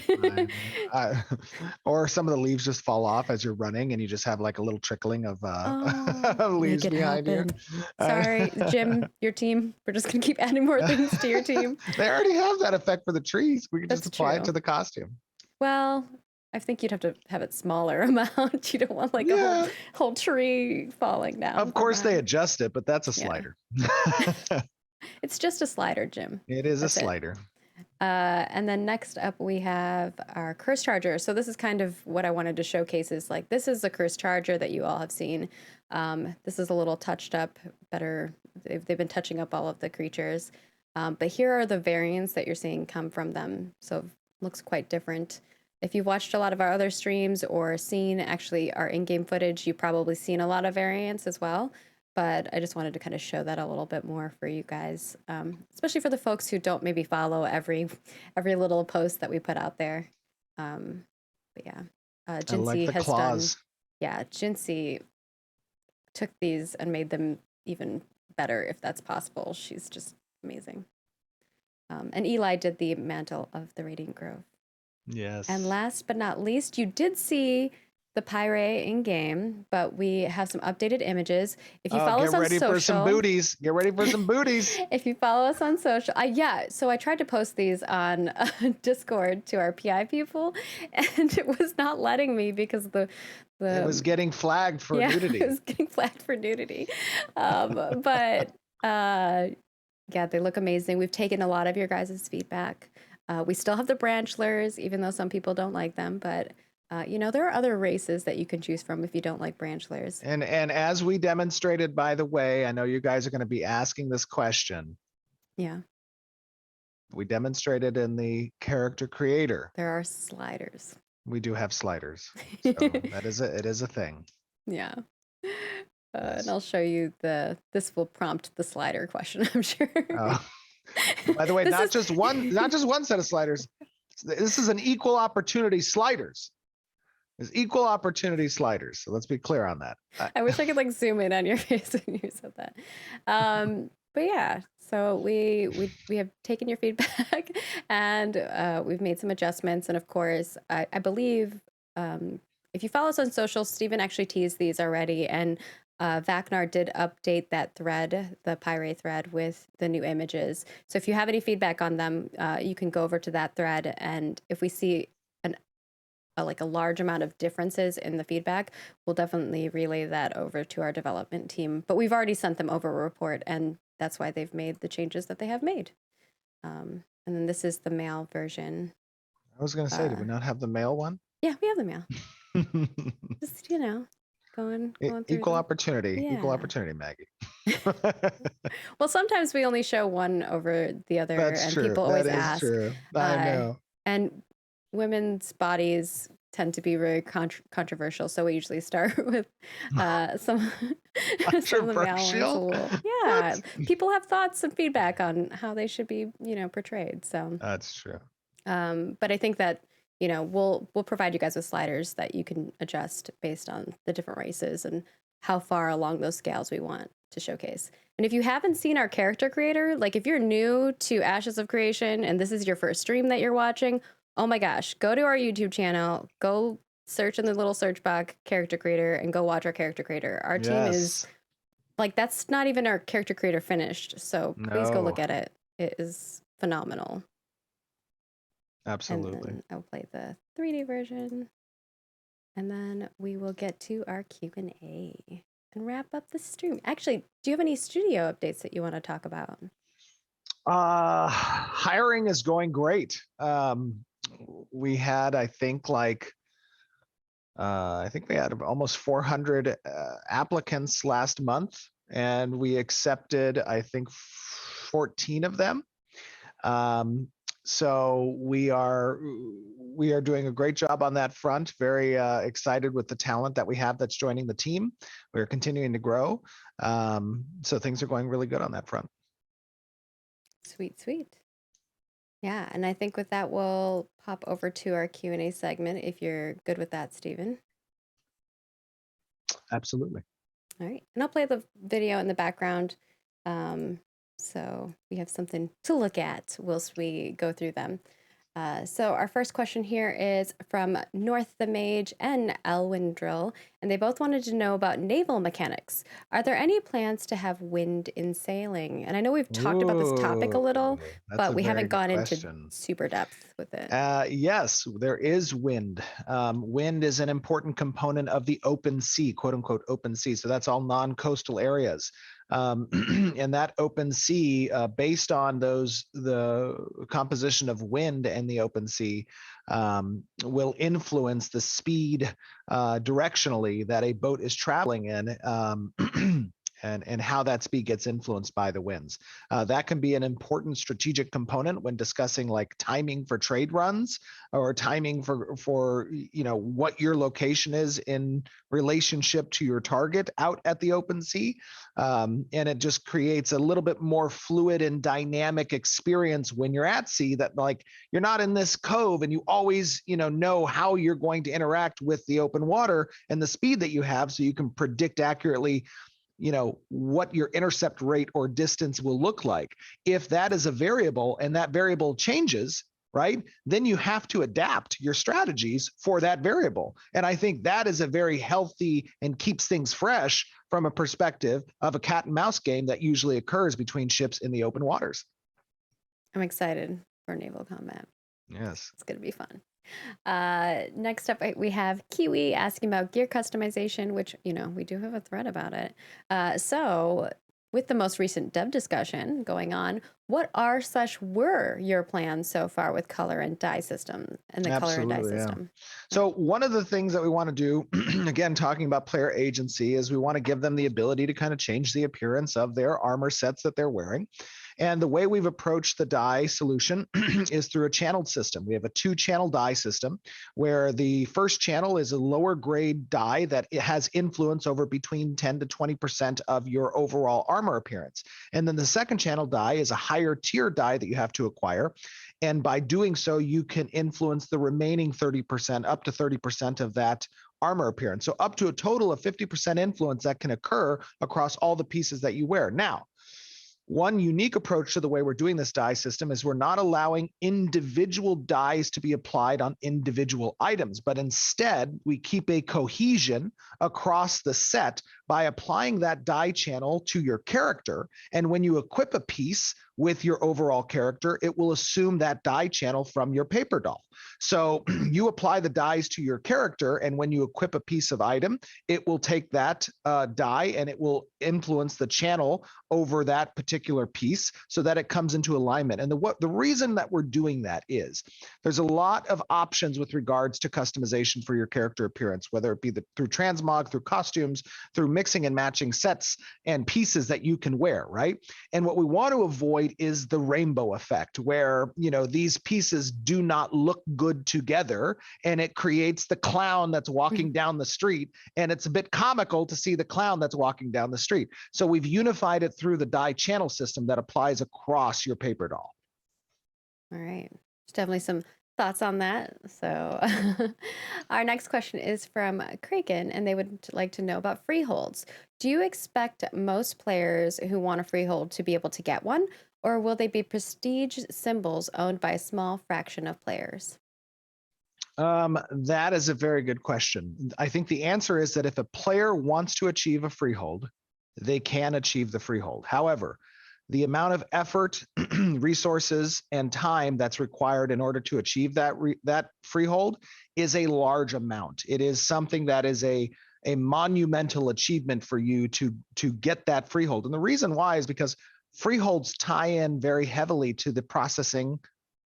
A: that.
B: or some of the leaves just fall off as you're running and you just have like a little trickling of
A: Oh,
B: leaves
A: make it
B: behind you.
A: happen. Sorry, Jim, your team. We're just gonna keep adding more things to your team.
B: They already have that effect for the trees. We can just
A: That's
B: apply it
A: true.
B: to the costume.
A: Well, I think you'd have to have it smaller amount. You don't want like a
B: Yeah.
A: whole tree falling down.
B: Of
A: from
B: course they
A: behind.
B: adjust it, but that's a
A: Yeah.
B: slider.
A: It's just a slider, Jim.
B: It is a
A: That's it.
B: slider.
A: And then next up we have our curse charger. So this is kind of what I wanted to showcase is like, this is the curse charger that you all have seen. This is a little touched up, better. They've been touching up all of the creatures. But here are the variants that you're seeing come from them. So it looks quite different. If you've watched a lot of our other streams or seen actually our in-game footage, you've probably seen a lot of variants as well. But I just wanted to kind of show that a little bit more for you guys, especially for the folks who don't maybe follow every little post that we put out there. But yeah,
B: I like
A: Jinsey
B: the
A: has
B: claws.
A: done. Yeah, Jinsey took these and made them even better, if that's possible. She's just amazing. And Eli did the mantle of the Radiant Grove.
B: Yes.
A: And last but not least, you did see the Pyre in game, but we have some updated images. If you follow us
B: get
A: on
B: ready
A: social,
B: for some booties. Get ready for some booties.
A: if you follow us on social, yeah. So I tried to post these on Discord to our PI people, and it was not letting me because the
B: It was getting flagged for nudity.
A: it was getting flagged for nudity. But yeah, they look amazing. We've taken a lot of your guys' feedback. We still have the branchlers, even though some people don't like them, but you know, there are other races that you can choose from if you don't like branchlers.
B: And as we demonstrated, by the way, I know you guys are going to be asking this question.
A: Yeah,
B: We demonstrated in the character creator.
A: there are sliders.
B: We do have sliders. So it is a thing.
A: Yeah.
B: Yes.
A: And I'll show you this will prompt the slider question, I'm sure.
B: By the way,
A: This
B: not
A: is-
B: just one set of sliders. This is an equal opportunity sliders. There's equal opportunity sliders. So let's be clear on that.
A: I wish I could like zoom in on your face when you said that. But yeah, so we have taken your feedback and we've made some adjustments. And of course, I believe if you follow us on social, Stephen actually teased these already, and Vacnar did update that thread, the Pyre thread, with the new images. So if you have any feedback on them, you can go over to that thread, and if we see a large amount of differences in the feedback, we'll definitely relay that over to our development team. But we've already sent them over a report, and that's why they've made the changes that they have made. And then this is the male version.
B: I was going to say, did we not have the male one?
A: Yeah, we have the male. Just, you know, going through
B: Equal
A: them.
B: opportunity, equal
A: Yeah.
B: opportunity, Maggie.
A: Well, sometimes we only show one over the other,
B: That's
A: and
B: true.
A: people
B: That
A: always
B: is
A: ask.
B: true. I know.
A: And women's bodies tend to be very controversial, so we usually start with some some of the male ones.
B: Controversial?
A: Yeah,
B: What?
A: people have thoughts and feedback on how they should be, you know, portrayed. So,
B: That's true.
A: but I think that, you know, we'll provide you guys with sliders that you can adjust based on the different races and how far along those scales we want to showcase. And if you haven't seen our character creator, like if you're new to Ashes of Creation and this is your first stream that you're watching, oh my gosh, go to our YouTube channel, go search in the little search box character creator and go watch our character creator. Our team is like, that's not even our character creator finished. So please go look
B: No.
A: at it. It is phenomenal.
B: Absolutely.
A: And then I'll play the 3D version. And then we will get to our Q&A and wrap up the stream. Actually, do you have any studio updates that you want to talk about?
B: Hiring is going great. We had, I think we had almost 400 applicants last month, and we accepted, I think, 14 of them. So we are doing a great job on that front. Very excited with the talent that we have that's joining the team. We're continuing to grow. So things are going really good on that front.
A: Sweet, sweet. Yeah, and I think with that, we'll pop over to our Q&A segment if you're good with that, Stephen.
B: Absolutely.
A: All right, and I'll play the video in the background, so we have something to look at whilst we go through them. So our first question here is from North the Mage and Elwyn Drill, and they both wanted to know about naval mechanics. Are there any plans to have wind in sailing? And I know we've talked about this topic a little,
B: Ooh, that's
A: but
B: a
A: we
B: very
A: haven't
B: good
A: gone into
B: question.
A: super depth with it.
B: Yes, there is wind. Wind is an important component of the open sea, quote unquote, open sea. So that's all non-coastal areas. And that open sea, based on the composition of wind and the open sea, will influence the speed directionally that a boat is traveling in. And how that speed gets influenced by the winds. That can be an important strategic component when discussing like timing for trade runs or timing for what your location is in relationship to your target out at the open sea. And it just creates a little bit more fluid and dynamic experience when you're at sea, that like you're not in this cove and you always know how you're going to interact with the open water and the speed that you have, so you can predict accurately what your intercept rate or distance will look like. If that is a variable and that variable changes, right, then you have to adapt your strategies for that variable. And I think that is a very healthy and keeps things fresh from a perspective of a cat and mouse game that usually occurs between ships in the open waters.
A: I'm excited for naval combat.
B: Yes.
A: It's going to be fun. Next up, we have Kiwi asking about gear customization, which, we do have a thread about it. So with the most recent dev discussion going on, what were your plans so far with color and dye system and the color and dye
B: Absolutely, yeah.
A: system?
B: So one of the things that we want to do, again, talking about player agency, is we want to give them the ability to kind of change the appearance of their armor sets that they're wearing. And the way we've approached the dye solution is through a channeled system. We have a 2-channel dye system where the first channel is a lower grade dye that it has influence over between 10 to 20% of your overall armor appearance. And then the second channel dye is a higher tier dye that you have to acquire. And by doing so, you can influence the remaining 30%, up to 30% of that armor appearance. So up to a total of 50% influence that can occur across all the pieces that you wear. Now, one unique approach to the way we're doing this dye system is we're not allowing individual dyes to be applied on individual items, but instead we keep a cohesion across the set by applying that dye channel to your character. And when you equip a piece with your overall character, it will assume that dye channel from your paper doll. So you apply the dyes to your character, and when you equip a piece of item, it will take that dye and it will influence the channel over that particular piece so that it comes into alignment. And the reason that we're doing that is there's a lot of options with regards to customization for your character appearance, whether it be through transmog, through costumes, through mixing and matching sets and pieces that you can wear, right? And what we want to avoid is the rainbow effect, where these pieces do not look good together and it creates the clown that's walking down the street, and it's a bit comical to see the clown that's walking down the street. So we've unified it through the dye channel system that applies across your paper doll.
A: All right. There's definitely some thoughts on that. So our next question is from Kraken, and they would like to know about freeholds. Do you expect most players who want a freehold to be able to get one, or will they be prestige symbols owned by a small fraction of players?
B: That is a very good question. I think the answer is that if a player wants to achieve a freehold, they can achieve the freehold. However, the amount of effort, resources, and time that's required in order to achieve that freehold is a large amount. It is something that is a monumental achievement for you to get that freehold. And the reason why is because freeholds tie in very heavily to the processing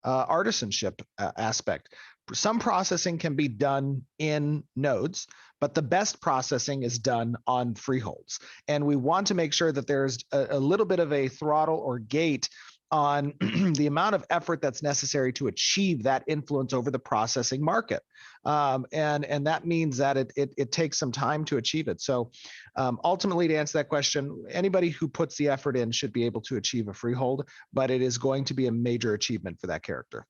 B: artisanship aspect. Some processing can be done in nodes, but the best processing is done on freeholds. And we want to make sure that there's a little bit of a throttle or gate on the amount of effort that's necessary to achieve that influence over the processing market. And that means that it takes some time to achieve it. So ultimately, to answer that question, anybody who puts the effort in should be able to achieve a freehold, but it is going to be a major achievement for that character.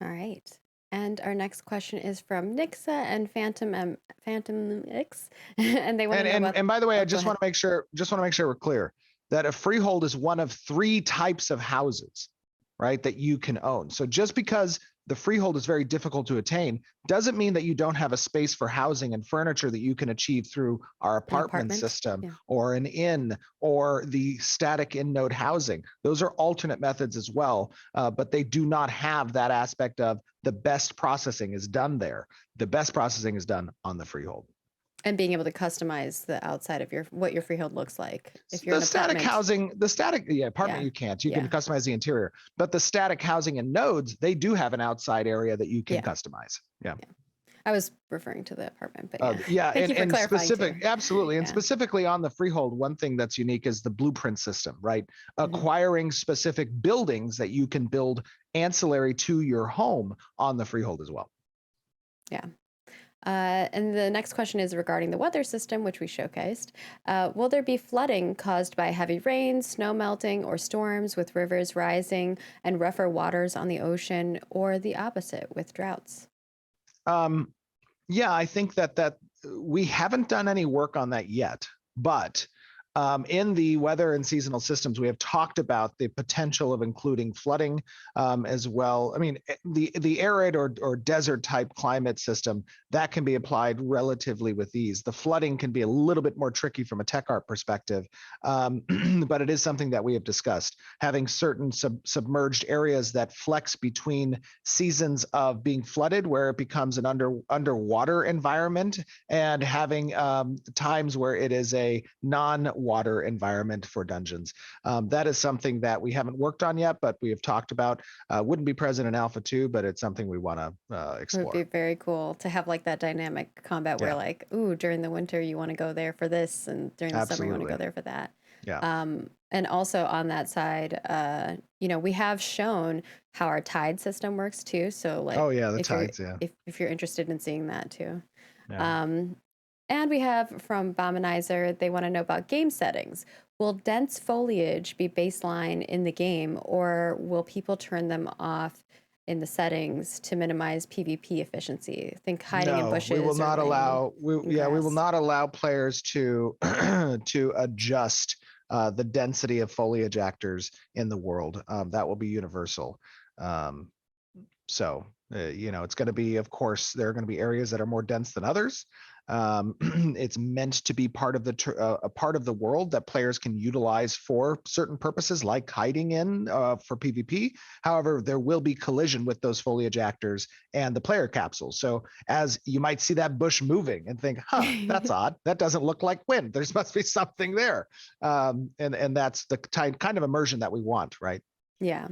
A: All right. And our next question is from Nixa and Phantom X, and they want to know about.
B: And by the way,
A: oh,
B: I
A: go
B: just
A: ahead.
B: want to make sure we're clear that a freehold is one of 3 types of houses, right, that you can own. So just because the freehold is very difficult to attain doesn't mean that you don't have a space for housing and furniture that you can achieve through our apartment system
A: Yeah.
B: or an inn or the static in-node housing. Those are alternate methods as well, but they do not have that aspect of the best processing is done there. The best processing is done on the freehold.
A: And being able to customize the outside of what your freehold looks like. If you're
B: The
A: an
B: static
A: apartment.
B: housing, apartment
A: Yeah.
B: you can't. You can
A: Yeah.
B: customize the interior, but the static housing and nodes, they do have an outside area that you can
A: Yeah.
B: customize. Yeah.
A: I was referring to the apartment, but yeah. Thank
B: and,
A: you for
B: and
A: clarifying
B: specific,
A: too.
B: absolutely. And
A: Yeah.
B: specifically on the freehold, one thing that's unique is the blueprint system, right?
A: Mhm.
B: Acquiring specific buildings that you can build ancillary to your home on the freehold as well.
A: Yeah. And the next question is regarding the weather system, which we showcased. Will there be flooding caused by heavy rain, snow melting, or storms with rivers rising and rougher waters on the ocean, or the opposite with droughts?
B: Yeah, I think that we haven't done any work on that yet, but in the weather and seasonal systems, we have talked about the potential of including flooding as well. I mean, the arid or desert type climate system that can be applied relatively with ease. The flooding can be a little bit more tricky from a tech art perspective, but it is something that we have discussed. Having certain submerged areas that flex between seasons of being flooded, where it becomes an underwater environment, and having times where it is a non-water environment for dungeons. That is something that we haven't worked on yet, but we have talked about. Wouldn't be present in Alpha 2, but it's something we want to
A: It
B: explore.
A: would be very cool to have like that dynamic combat where
B: Yeah.
A: like, ooh, during the winter you want to go there for this, and during the summer you want to
B: Absolutely.
A: go there for that.
B: Yeah.
A: And also on that side, we have shown how our tide system works too. So like,
B: Oh yeah, the
A: if you're
B: tides. Yeah.
A: if you're interested in seeing that too.
B: Yeah.
A: And we have from Bomanizer, they want to know about game settings. Will dense foliage be baseline in the game, or will people turn them off in the settings to minimize PvP efficiency? Think hiding in bushes.
B: We will
A: or
B: not
A: laying
B: allow. We
A: in
B: will
A: grass.
B: not allow players to to adjust the density of foliage actors in the world. That will be universal. So it's going to be, of course, there are going to be areas that are more dense than others. It's meant to be part of a part of the world that players can utilize for certain purposes, like hiding in for PvP. However, there will be collision with those foliage actors and the player capsules. So as you might see that bush moving and think, huh, that's odd. That doesn't look like wind. There must be something there. And that's the kind of immersion that we want, right?
A: Yeah.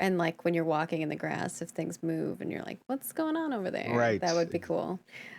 A: And like when you're walking in the grass, if things move and you're like, what's going on over there?
B: Right.
A: That would be cool.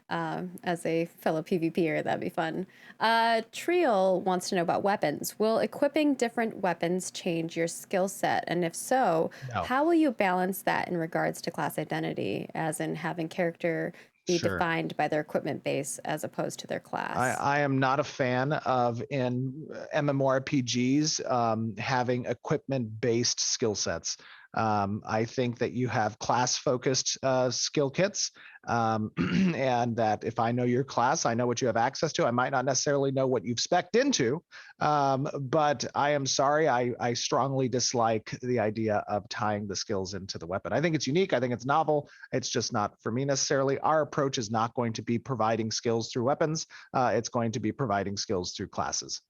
A: As a fellow PvPer, that'd be fun. Triel wants to know about weapons. Will equipping different weapons change your skill set? And if so,
B: No.
A: how will you balance that in regards to class identity, as in having character be
B: Sure.
A: defined by their equipment base as opposed to their class?
B: I am not a fan of in MMORPGs having equipment-based skill sets. I think that you have class-focused skill kits, and that if I know your class, I know what you have access to. I might not necessarily know what you've spec'd into, but I am sorry, I strongly dislike the idea of tying the skills into the weapon. I think it's unique. I think it's novel. It's just not for me necessarily. Our approach is not going to be providing skills through weapons. It's going to be providing skills through classes.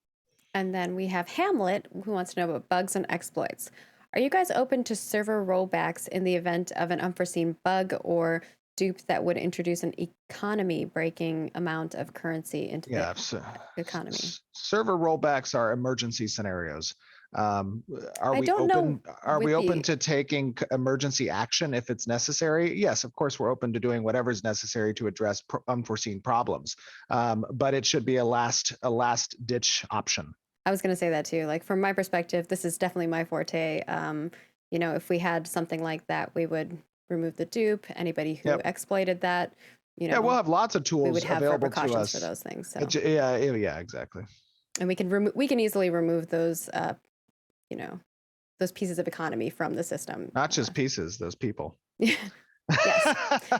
A: And then we have Hamlet, who wants to know about bugs and exploits. Are you guys open to server rollbacks in the event of an unforeseen bug or dupe that would introduce an economy-breaking amount of currency into the economy?
B: Server rollbacks are emergency scenarios. Are
A: I
B: we
A: don't know
B: open? Are
A: with
B: we open
A: the-
B: to taking emergency action if it's necessary? Yes, of course, we're open to doing whatever is necessary to address unforeseen problems. But it should be a last ditch option.
A: I was going to say that too. Like from my perspective, this is definitely my forte. If we had something like that, we would remove the dupe. Anybody who
B: Yep.
A: exploited that,
B: Yeah, we'll have lots of
A: we
B: tools
A: would have
B: available to
A: repercussions
B: us.
A: for those things. So,
B: Yeah, exactly.
A: and we can easily remove those, those pieces of economy from the system.
B: Not just pieces, those people.
A: Yes.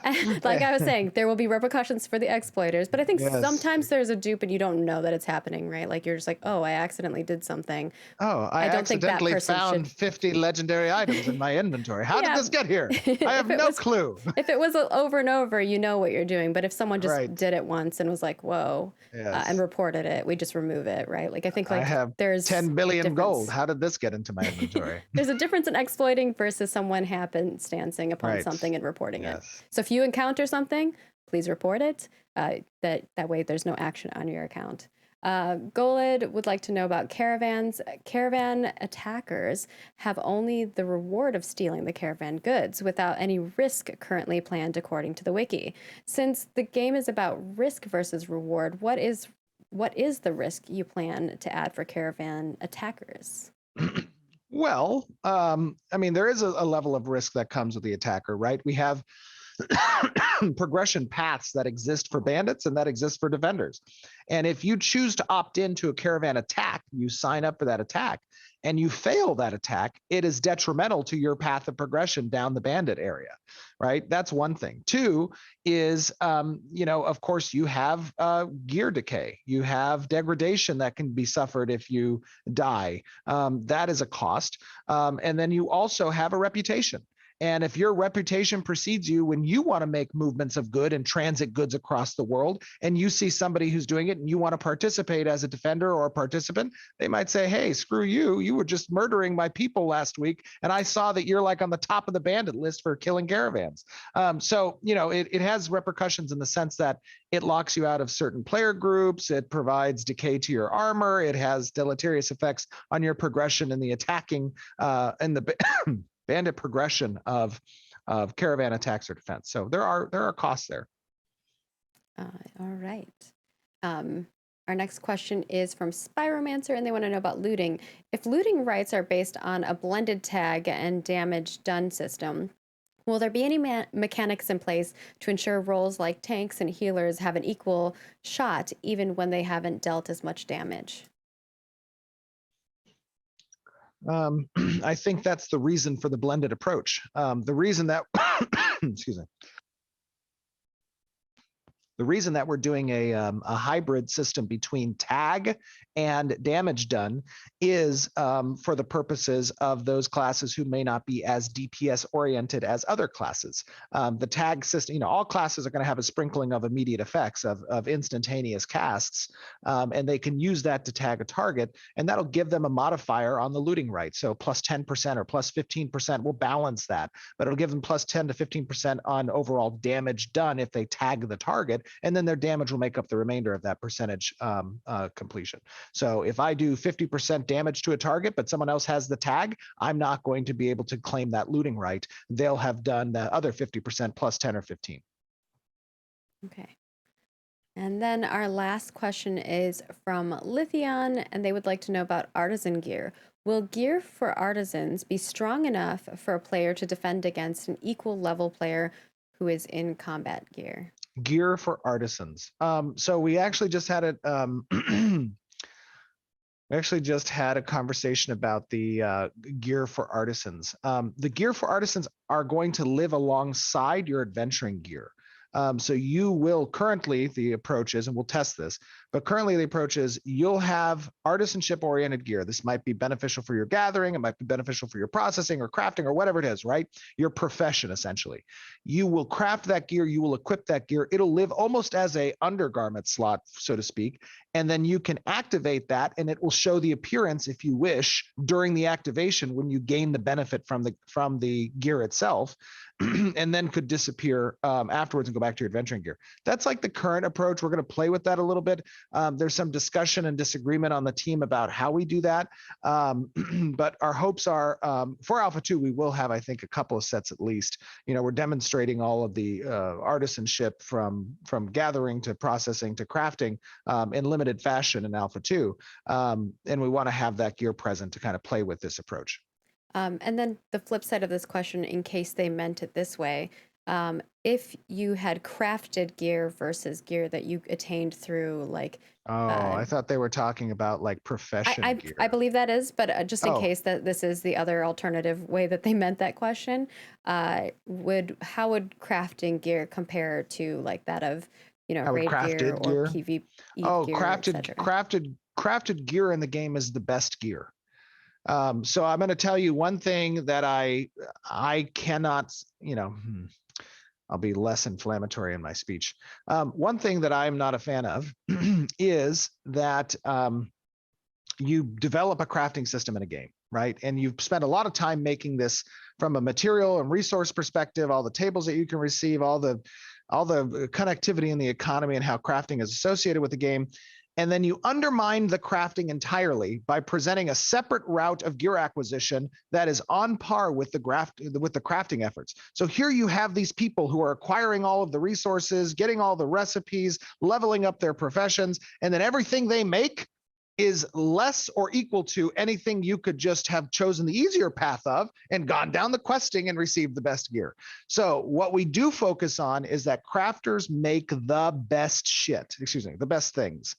A: And like I was saying, there will be repercussions for the exploiters, but I think
B: Yes.
A: sometimes there's a dupe and you don't know that it's happening, right? Like you're just like, oh, I accidentally did something.
B: Oh, I
A: don't think that
B: accidentally
A: person
B: found
A: should-
B: 50 legendary items in my inventory. How
A: Yeah.
B: did this get here? I have
A: If it
B: no
A: was-
B: clue.
A: If it was over and over, you know what you're doing. But if someone just
B: Right.
A: did it once and was like, whoa,
B: Yes.
A: and reported it, we just remove it, right? Like I think like
B: I have
A: there's
B: 10 billion
A: difference.
B: gold. How did this get into my inventory?
A: There's a difference in exploiting versus someone happenstancing upon
B: Right.
A: something and reporting it.
B: Yes.
A: So if you encounter something, please report it. That way there's no action on your account. Golid would like to know about caravans. Caravan attackers have only the reward of stealing the caravan goods without any risk currently planned according to the wiki. Since the game is about risk versus reward, what is the risk you plan to add for caravan attackers?
B: Well, I mean, there is a level of risk that comes with the attacker, right? We have progression paths that exist for bandits and that exist for defenders. And if you choose to opt into a caravan attack, you sign up for that attack and you fail that attack, it is detrimental to your path of progression down the bandit area, right? That's one thing. Two is, of course, you have gear decay. You have degradation that can be suffered if you die. That is a cost. And then you also have a reputation. And if your reputation precedes you when you want to make movements of good and transit goods across the world, and you see somebody who's doing it and you want to participate as a defender or a participant, they might say, hey, screw you. You were just murdering my people last week. And I saw that you're like on the top of the bandit list for killing caravans. It has repercussions in the sense that it locks you out of certain player groups. It provides decay to your armor. It has deleterious effects on your progression in the attacking and the bandit progression of caravan attacks or defense. So there are costs there.
A: All right. Our next question is from Spyromancer, and they want to know about looting. If looting rights are based on a blended tag and damage done system, will there be any mechanics in place to ensure roles like tanks and healers have an equal shot even when they haven't dealt as much damage?
B: I think that's the reason for the blended approach. The reason that, excuse me. The reason that we're doing a hybrid system between tag and damage done is for the purposes of those classes who may not be as DPS oriented as other classes. The tag system, all classes are going to have a sprinkling of immediate effects of instantaneous casts, and they can use that to tag a target, and that'll give them a modifier on the looting right. So plus 10% or plus 15% will balance that, but it'll give them plus 10 to 15% on overall damage done if they tag the target, and then their damage will make up the remainder of that percentage completion. So if I do 50% damage to a target, but someone else has the tag, I'm not going to be able to claim that looting right. They'll have done the other 50% plus 10 or 15.
A: Okay. And then our last question is from Lithion, and they would like to know about artisan gear. Will gear for artisans be strong enough for a player to defend against an equal level player who is in combat gear?
B: Gear for artisans. So we actually just had a conversation about the gear for artisans. The gear for artisans are going to live alongside your adventuring gear. So you will currently, the approach is, and we'll test this, but currently the approach is you'll have artisanship oriented gear. This might be beneficial for your gathering. It might be beneficial for your processing or crafting or whatever it is, right? Your profession, essentially. You will craft that gear. You will equip that gear. It'll live almost as a undergarment slot, so to speak. And then you can activate that and it will show the appearance, if you wish, during the activation when you gain the benefit from the gear itself. And then could disappear afterwards and go back to your adventuring gear. That's like the current approach. We're going to play with that a little bit. There's some discussion and disagreement on the team about how we do that. But our hopes are for Alpha 2, we will have, I think, a couple of sets at least. We're demonstrating all of the artisanship from gathering to processing to crafting in limited fashion in Alpha 2. And we want to have that gear present to kind of play with this approach.
A: And then the flip side of this question, in case they meant it this way, if you had crafted gear versus gear that you attained through like
B: I thought they were talking about like profession gear.
A: I believe that is, but just in
B: Oh.
A: case that this is the other alternative way that they meant that question, how would crafting gear compare to like that of
B: How would
A: raid gear
B: crafted
A: or
B: gear?
A: PvE
B: Oh,
A: gear, etc.?
B: crafted gear in the game is the best gear. So I'm going to tell you one thing that I cannot, I'll be less inflammatory in my speech. One thing that I'm not a fan of is that you develop a crafting system in a game, right? And you've spent a lot of time making this from a material and resource perspective, all the tables that you can receive, all the connectivity in the economy and how crafting is associated with the game. And then you undermine the crafting entirely by presenting a separate route of gear acquisition that is on par with the crafting efforts. So here you have these people who are acquiring all of the resources, getting all the recipes, leveling up their professions, and then everything they make is less or equal to anything you could just have chosen the easier path of and gone down the questing and received the best gear. So what we do focus on is that crafters make the best the best things.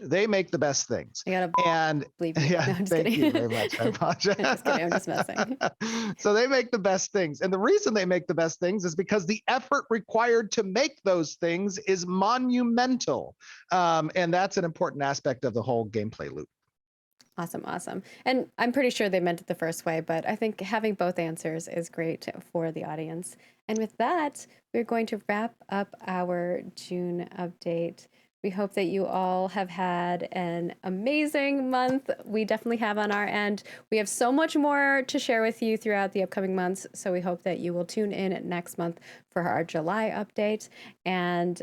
B: They make the best things.
A: I gotta
B: And
A: believe you.
B: yeah,
A: No, I'm just
B: thank
A: kidding.
B: you very much. I apologize.
A: Just kidding, I'm just messing.
B: So they make the best things. And the reason they make the best things is because the effort required to make those things is monumental. And that's an important aspect of the whole gameplay loop.
A: Awesome. And I'm pretty sure they meant it the first way, but I think having both answers is great for the audience. And with that, we're going to wrap up our June update. We hope that you all have had an amazing month. We definitely have on our end. We have so much more to share with you throughout the upcoming months. So we hope that you will tune in next month for our July update. And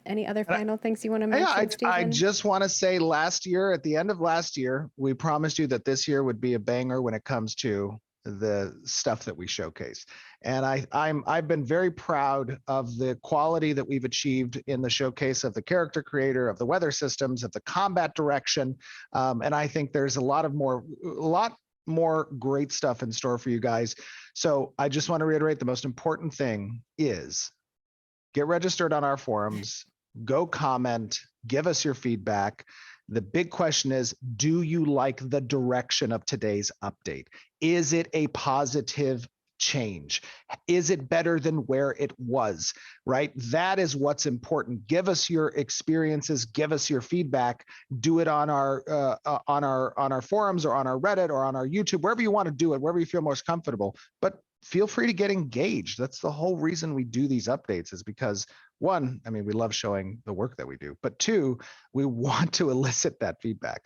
A: any other final things you want to mention, Stephen?
B: I just want to say at the end of last year, we promised you that this year would be a banger when it comes to the stuff that we showcase. And I've been very proud of the quality that we've achieved in the showcase of the character creator, of the weather systems, of the combat direction. And I think there's a lot more great stuff in store for you guys. So I just want to reiterate, the most important thing is get registered on our forums, go comment, give us your feedback. The big question is, do you like the direction of today's update? Is it a positive change? Is it better than where it was, right? That is what's important. Give us your experiences, give us your feedback, do it on our forums or on our Reddit or on our YouTube, wherever you want to do it, wherever you feel most comfortable. But feel free to get engaged. That's the whole reason we do these updates, is because one, I mean, we love showing the work that we do, but two, we want to elicit that feedback.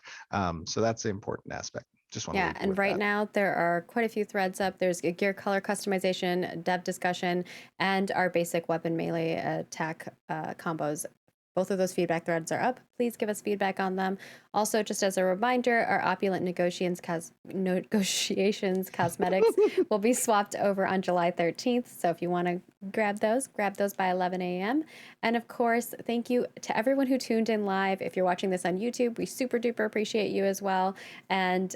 B: So that's the important aspect. Just want to
A: and right now there are quite a few threads up. There's a gear color customization, dev discussion, and our basic weapon melee attack combos. Both of those feedback threads are up. Please give us feedback on them. Also, just as a reminder, our opulent negotiations cosmetics will be swapped over on July 13th. So if you want to grab those by 11 a.m. And of course, thank you to everyone who tuned in live. If you're watching this on YouTube, we super duper appreciate you as well. And,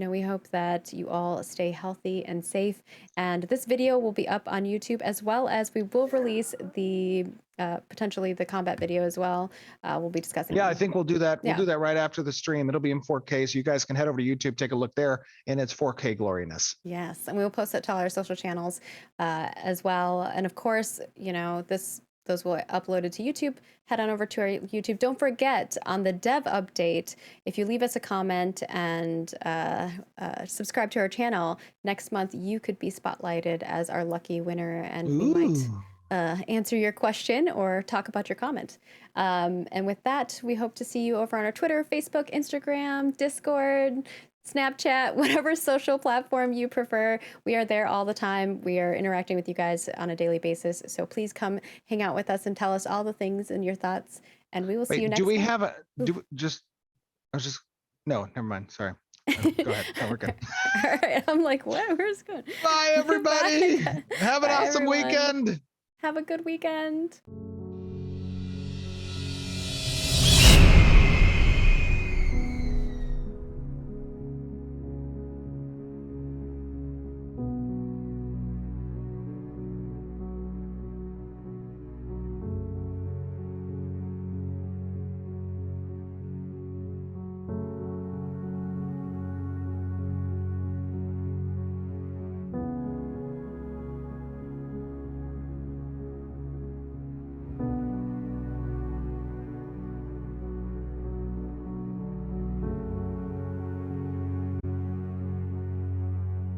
A: we hope that you all stay healthy and safe. And this video will be up on YouTube, as well as we will release the potentially the combat video as well. We'll be discussing.
B: Yeah, I think we'll do that. We'll do that right after the stream. It'll be in 4K, so you guys can head over to YouTube, take a look there, and it's 4K gloriness.
A: Yes, and we will post it to all our social channels as well. And of course, those will uploaded to YouTube. Head on over to our YouTube. Don't forget, on the dev update, if you leave us a comment and subscribe to our channel, next month you could be spotlighted as our lucky winner, and we might answer your question or talk about your comment. And with that, we hope to see you over on our Twitter, Facebook, Instagram, Discord, Snapchat, whatever social platform you prefer. We are there all the time. We are interacting with you guys on a daily basis. So please come hang out with us and tell us all the things and your thoughts. And we will see you
B: Wait,
A: next
B: do we
A: time.
B: have a, no, never mind. Sorry. Go ahead. No, we're good.
A: All right. I'm like, what? Where's it going?
B: Bye, everybody.
A: Bye.
B: Have an
A: Bye,
B: awesome
A: everyone.
B: weekend.
A: Have a good weekend.